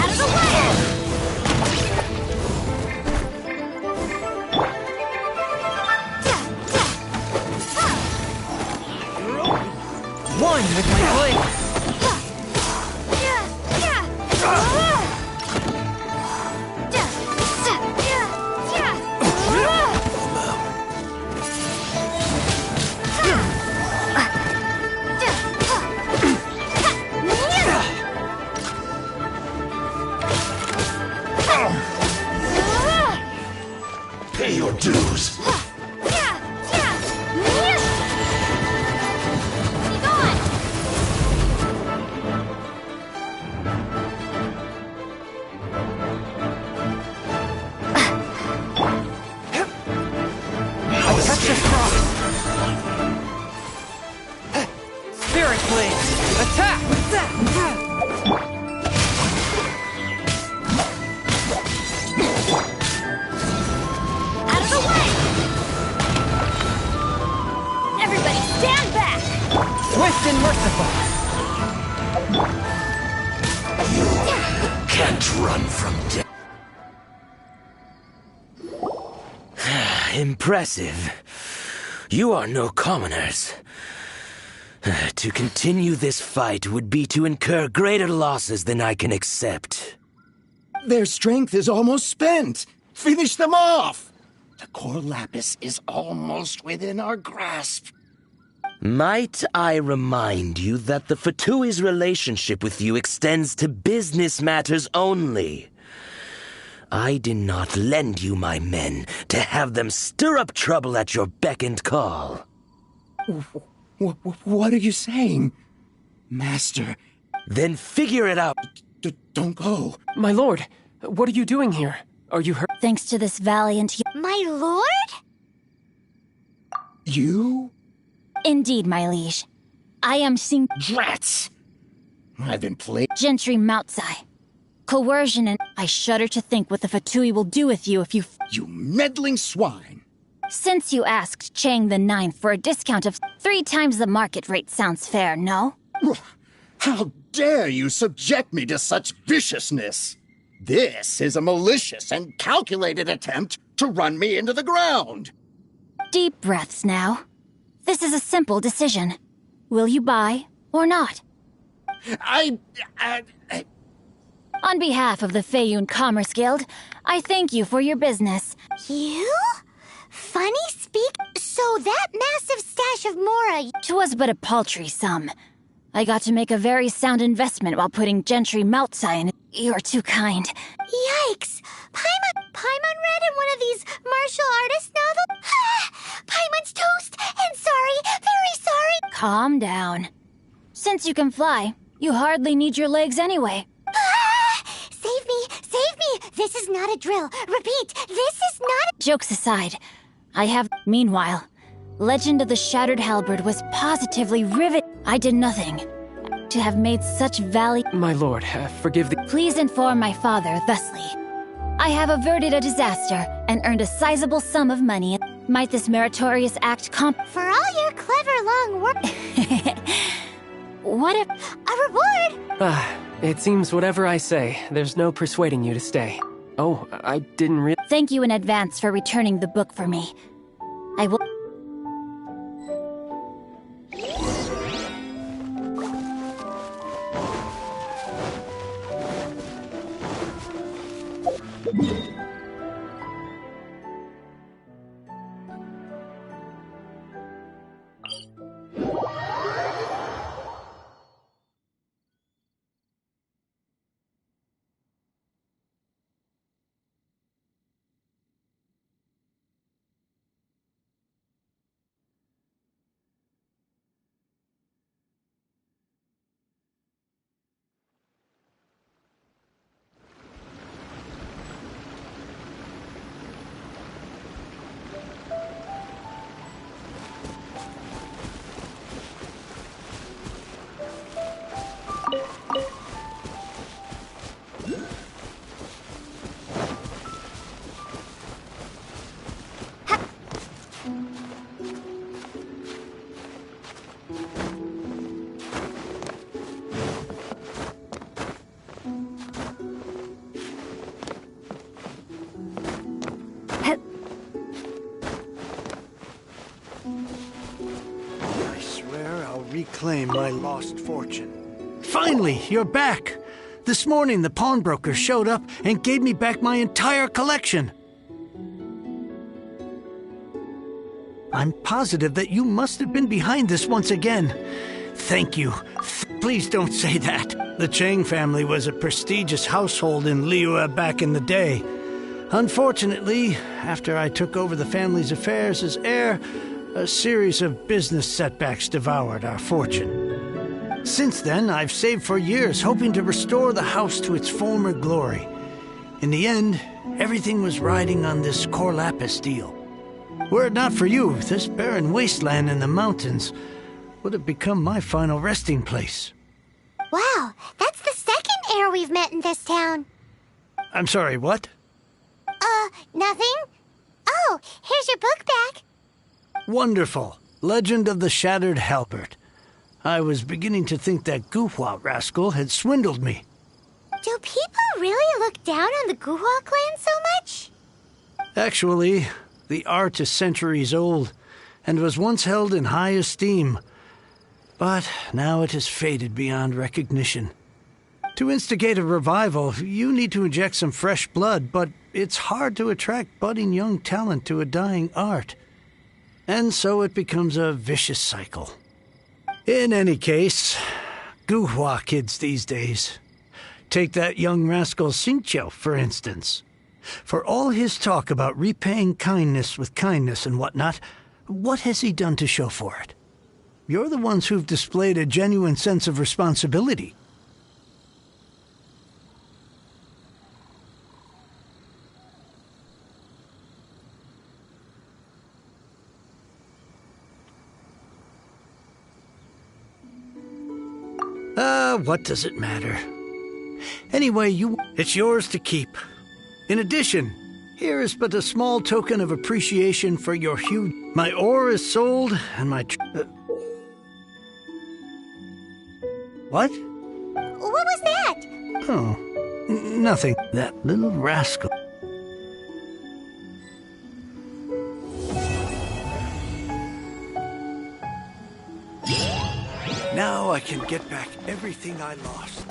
Out of the way! One with my blade. Pay your dues. Spirit Blade! Attack! Out of the way! Everybody stand back! Swift and merciful! Can't run from death. Impressive. You are no commoners. To continue this fight would be to incur greater losses than I can accept. Their strength is almost spent. Finish them off. The core lapis is almost within our grasp. Might I remind you that the Fatui's relationship with you extends to business matters only? I did not lend you my men to have them stir up trouble at your beck and call. What are you saying? Master. Then figure it out. Don't go. My lord, what are you doing here? Are you hurt? Thanks to this valiant... My lord? You? Indeed, my liege. I am Sing... Drats! I've been played... Gentry Moutsai. Coercion and... I shudder to think what the Fatui will do with you if you... You meddling swine! Since you asked Chang the Ninth for a discount of 3 times the market rate sounds fair, no? How dare you subject me to such viciousness? This is a malicious and calculated attempt to run me into the ground. Deep breaths now. This is a simple decision. Will you buy or not? On behalf of the Feiyun Commerce Guild, I thank you for your business. You? Funny speak? So that massive stash of Mora... 'Twas but a paltry sum. I got to make a very sound investment while putting Gentry Moutsai in. You're too kind. Yikes! Paimon read in one of these martial artist novels? Paimon's toast! And sorry, very sorry! Calm down. Since you can fly, you hardly need your legs anyway. Save me! Save me! This is not a drill. Repeat, this is not a... Jokes aside, I have... Meanwhile, Legend of the Shattered Halberd was positively rivet. I did nothing. To have made such My lord, forgive the... Please inform my father thusly. I have averted a disaster and earned a sizable sum of money. Might this meritorious act For all your clever long work... What if... A reward! It seems whatever I say, there's no persuading you to stay. Oh, I didn't really... Thank you in advance for returning the book for me. I will... reclaim my lost fortune. Finally, you're back! This morning, the pawnbroker showed up and gave me back my entire collection. I'm positive that you must have been behind this once again. Thank you. Please don't say that. The Chang family was a prestigious household in Liyue back in the day. Unfortunately, after I took over the family's affairs as heir, a series of business setbacks devoured our fortune. Since then, I've saved for years, hoping to restore the house to its former glory. In the end, everything was riding on this Corlapis deal. Were it not for you, this barren wasteland in the mountains would have become my final resting place. Wow, that's the second heir we've met in this town. I'm sorry, what? Nothing? Oh, here's your book back. Wonderful. Legend of the Shattered Halberd. I was beginning to think that Guhua rascal had swindled me. Do people really look down on the Guhua clan so much? Actually, the art is centuries old and was once held in high esteem. But now it has faded beyond recognition. To instigate a revival, you need to inject some fresh blood, but it's hard to attract budding young talent to a dying art. And so it becomes a vicious cycle. In any case, Guhua kids these days. Take that young rascal Xingqiu, for instance. For all his talk about repaying kindness with kindness and whatnot, what has he done to show for it? You're the ones who've displayed a genuine sense of responsibility. What does it matter? Anyway, it's yours to keep. In addition, here is but a small token of appreciation for your huge... My ore is sold, and my... What? What was that? Oh, nothing. That little rascal. Now I can get back everything I lost.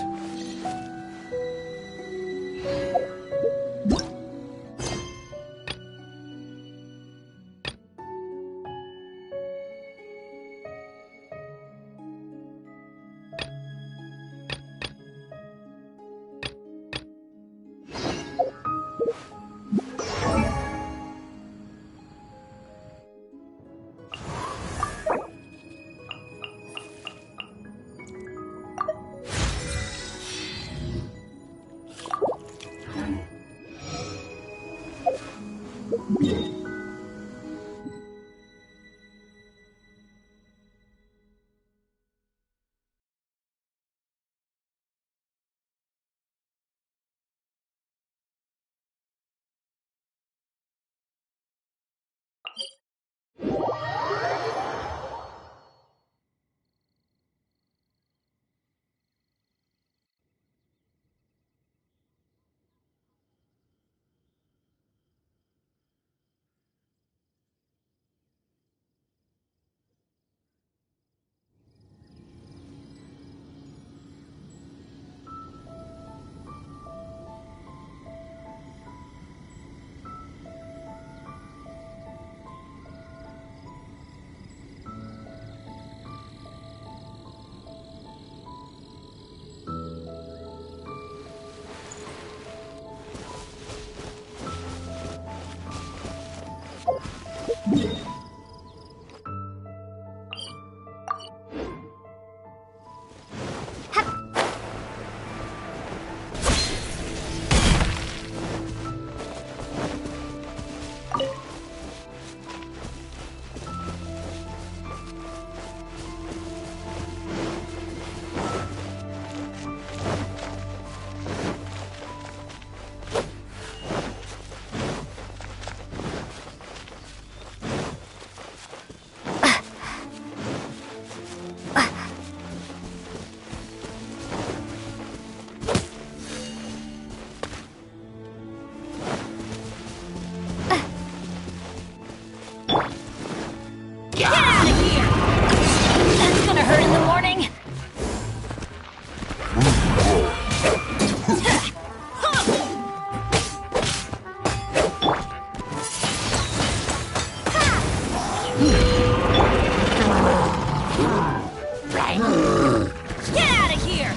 Get out of here!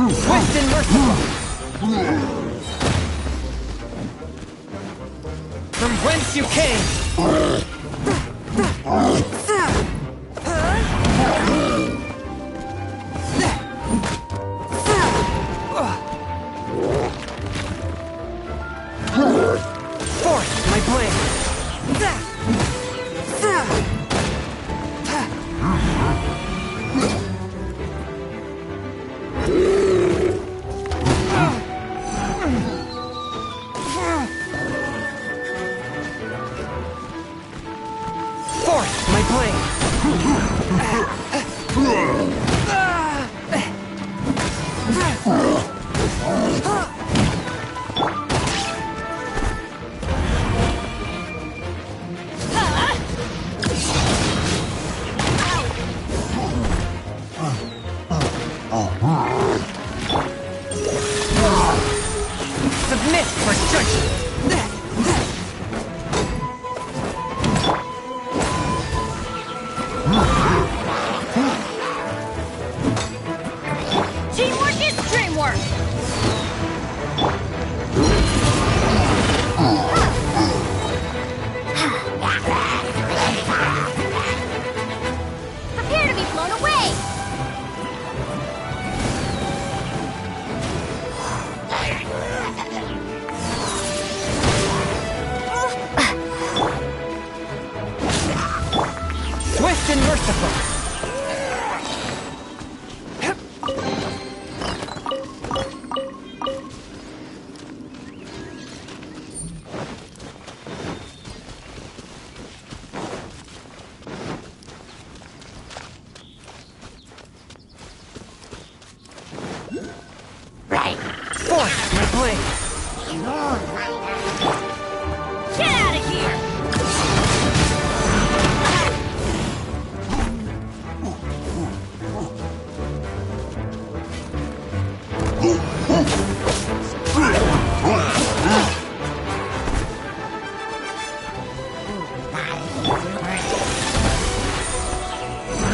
Swift and merciful! From whence you came! Force my blade! Force my blade! Submit for judgment! Teamwork is dreamwork! Prepare to be blown away! Swift and merciful! Force my blade! Get out of here!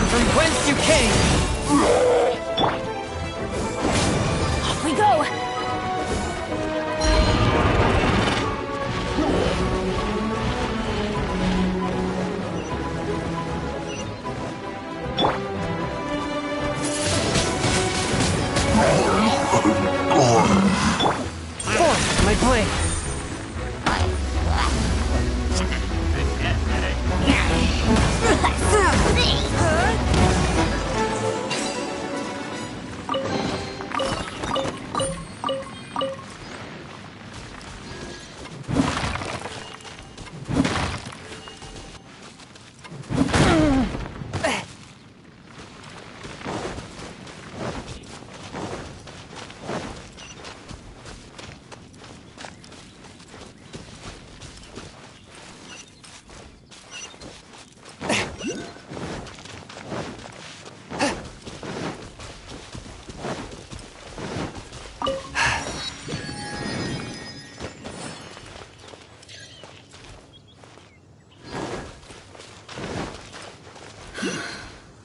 From whence you came! Off we go! Force my blade!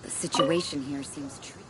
The situation here seems tricky.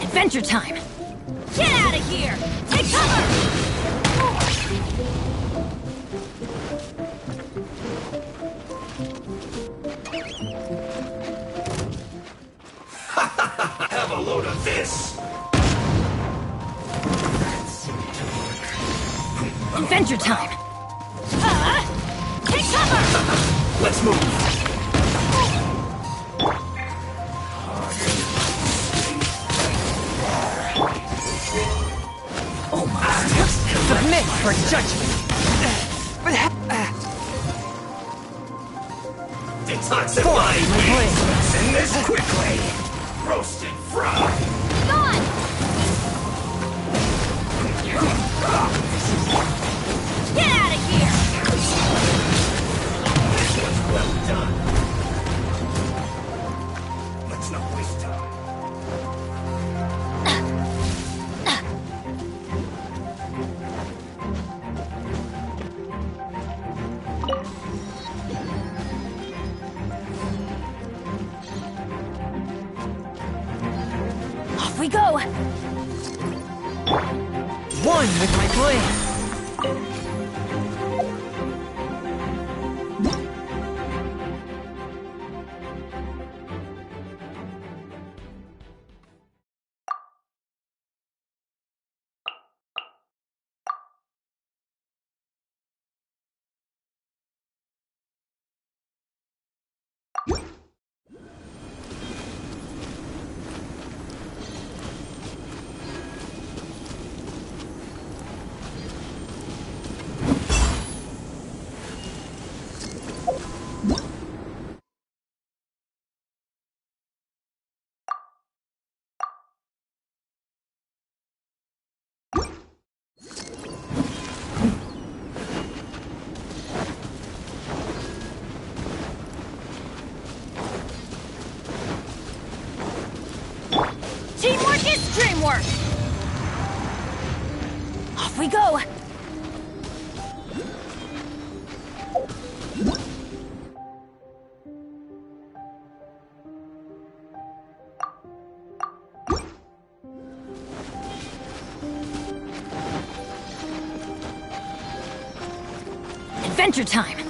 Adventure time! Get out of here! Take cover! Have a load of this! Adventure time! Take cover! Let's move! Submit for judgment! Detoxify me! Send this quickly! Roasted fried! Gone! Get out of here! This one's well done. Let's not waste time. We go! One with my plan! Teamwork is dreamwork! Off we go! Adventure time!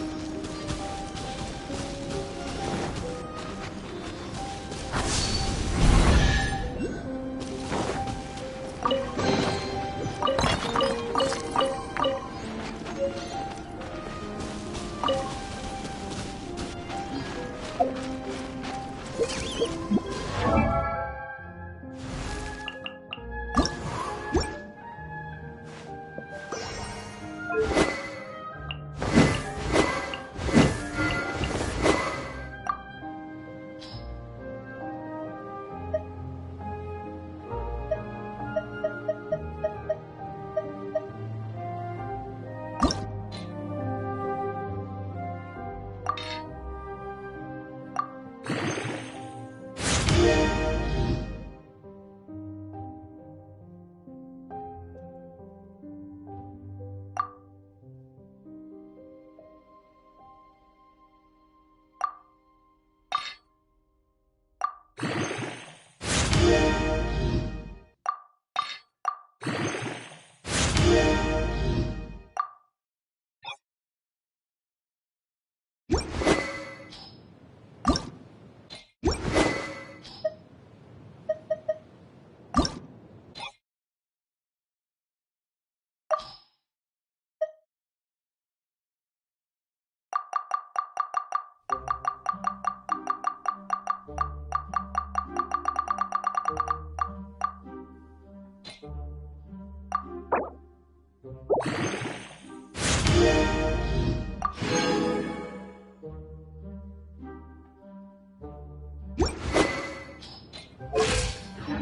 Out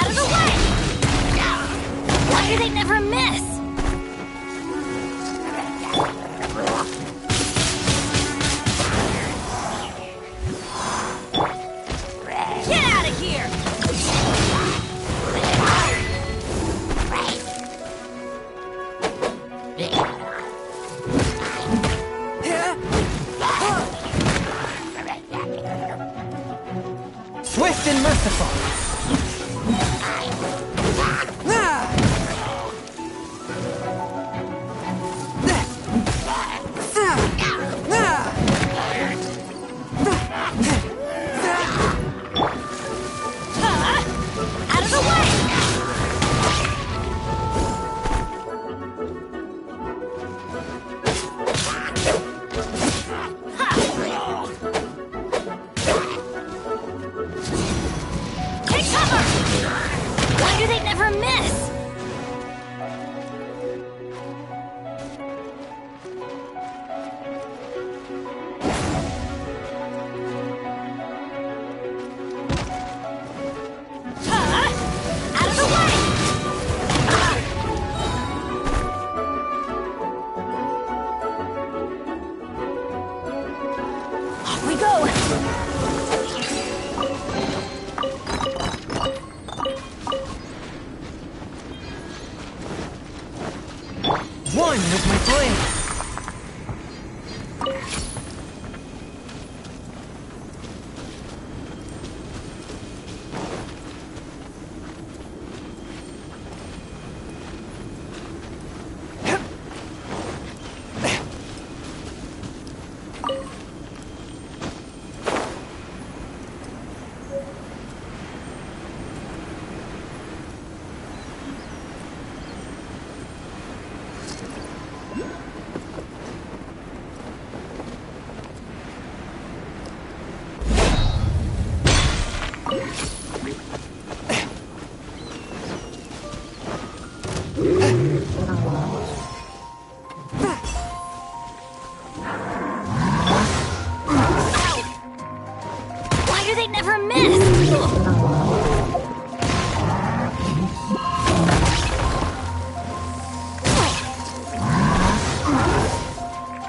of the way! Why do they never miss? Get out of here! Swift and merciful. Out of the way! Take cover! Why do they never miss? Out of the way! Off we go! One with my blade. Why do they never miss?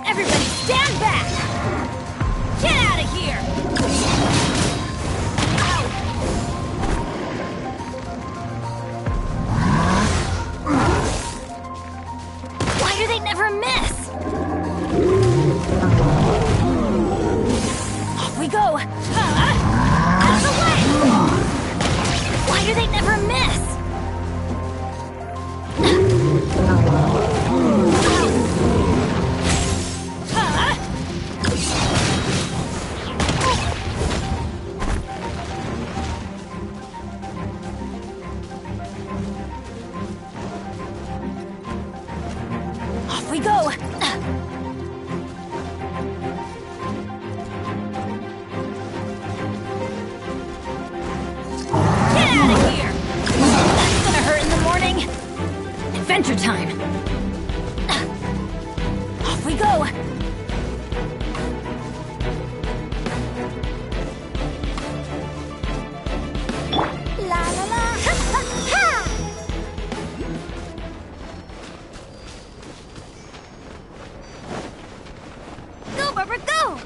Everybody stand back! Get out of here! Why do they never miss? Off we go! Out of the way! Why do they never miss? Off we go! Get out of here! That's gonna hurt in the morning. Adventure time! Off we go! La la la! Ha ha ha! Go, Barbara, go!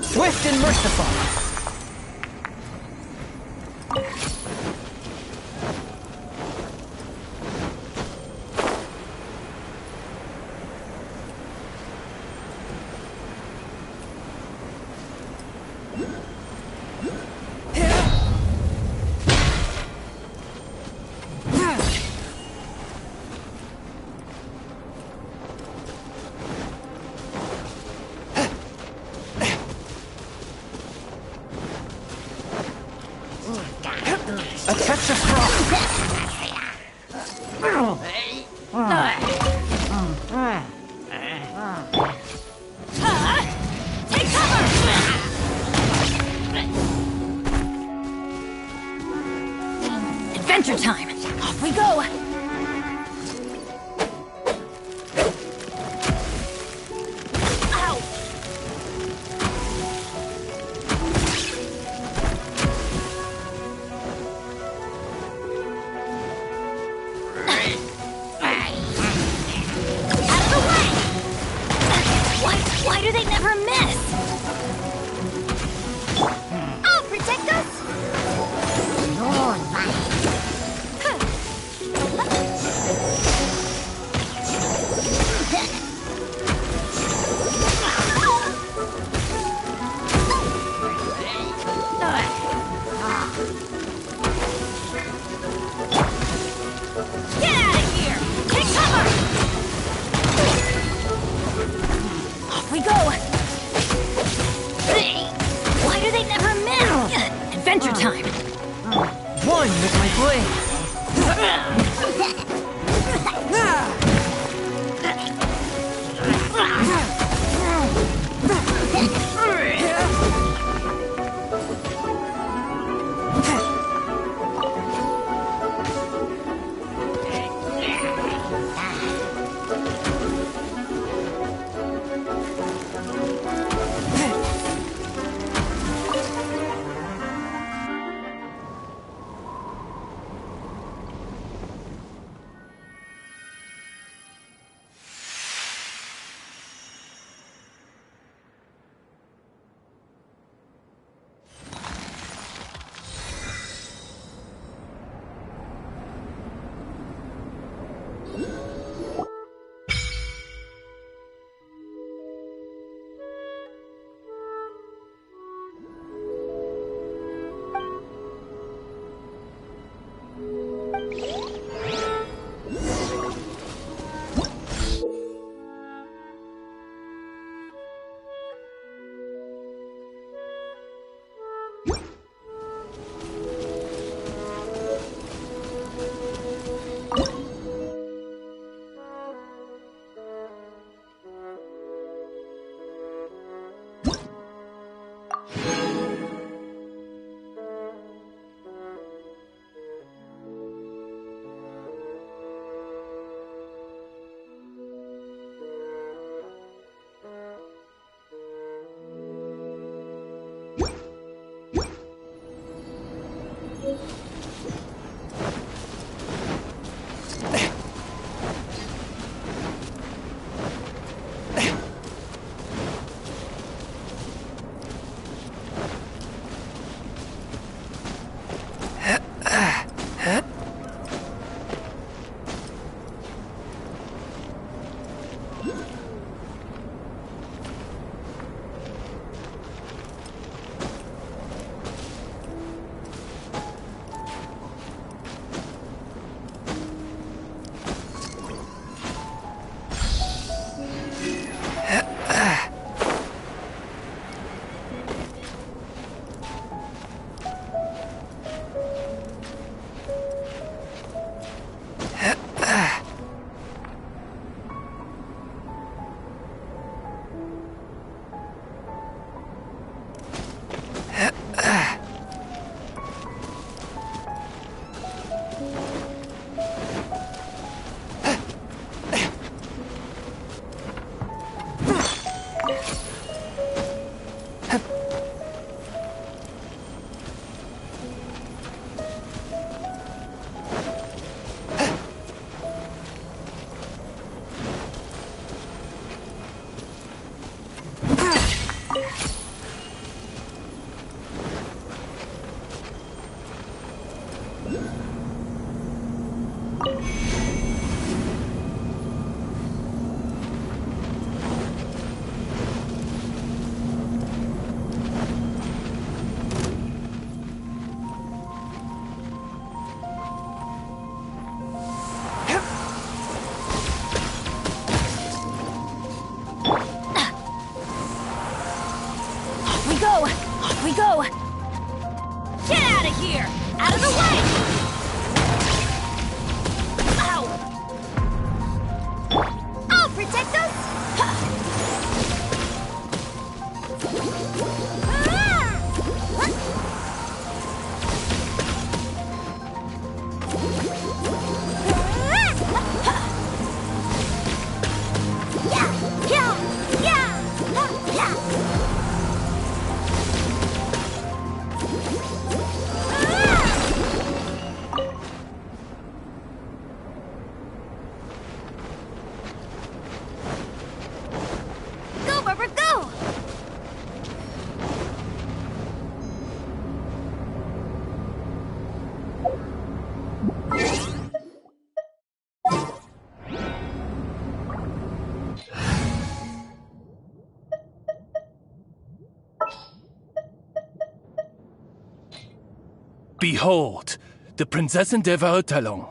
Swift and merciful. A touch of frost. Take cover! Adventure time! Off we go! Why do they never miss? I'll protect us! Your life. Get out of here! Take cover! Off we go! Why do they never miss? Adventure time! One with my blade. Off we go! Get out of here! Out of the way! Behold, the Prinzessin der Verurteilung.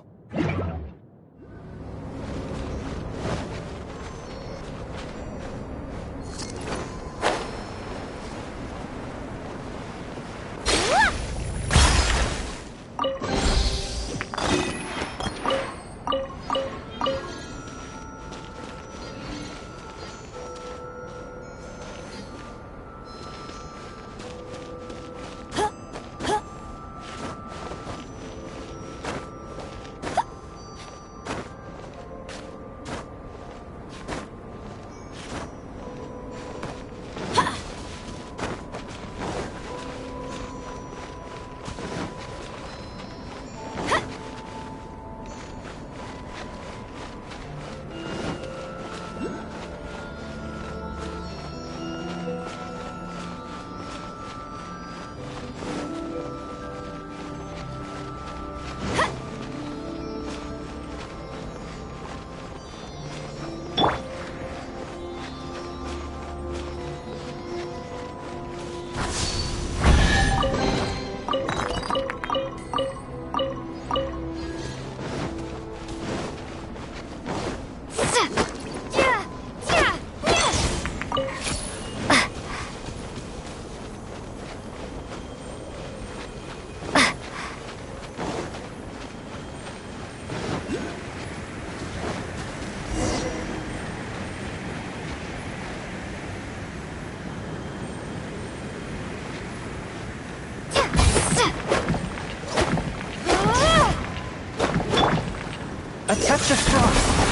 A touch of frost.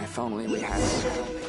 If only we had